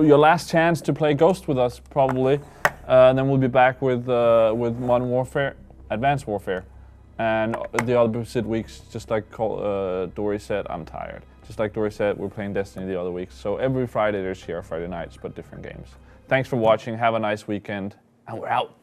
Your last chance to play Ghost with us, probably. And then we'll be back with Modern Warfare, Advanced Warfare. And the opposite weeks, just like Dory said, I'm tired. Just like Dory said, we're playing Destiny the other weeks. So every Friday there's here Friday nights, but different games. Thanks for watching. Have a nice weekend, and we're out.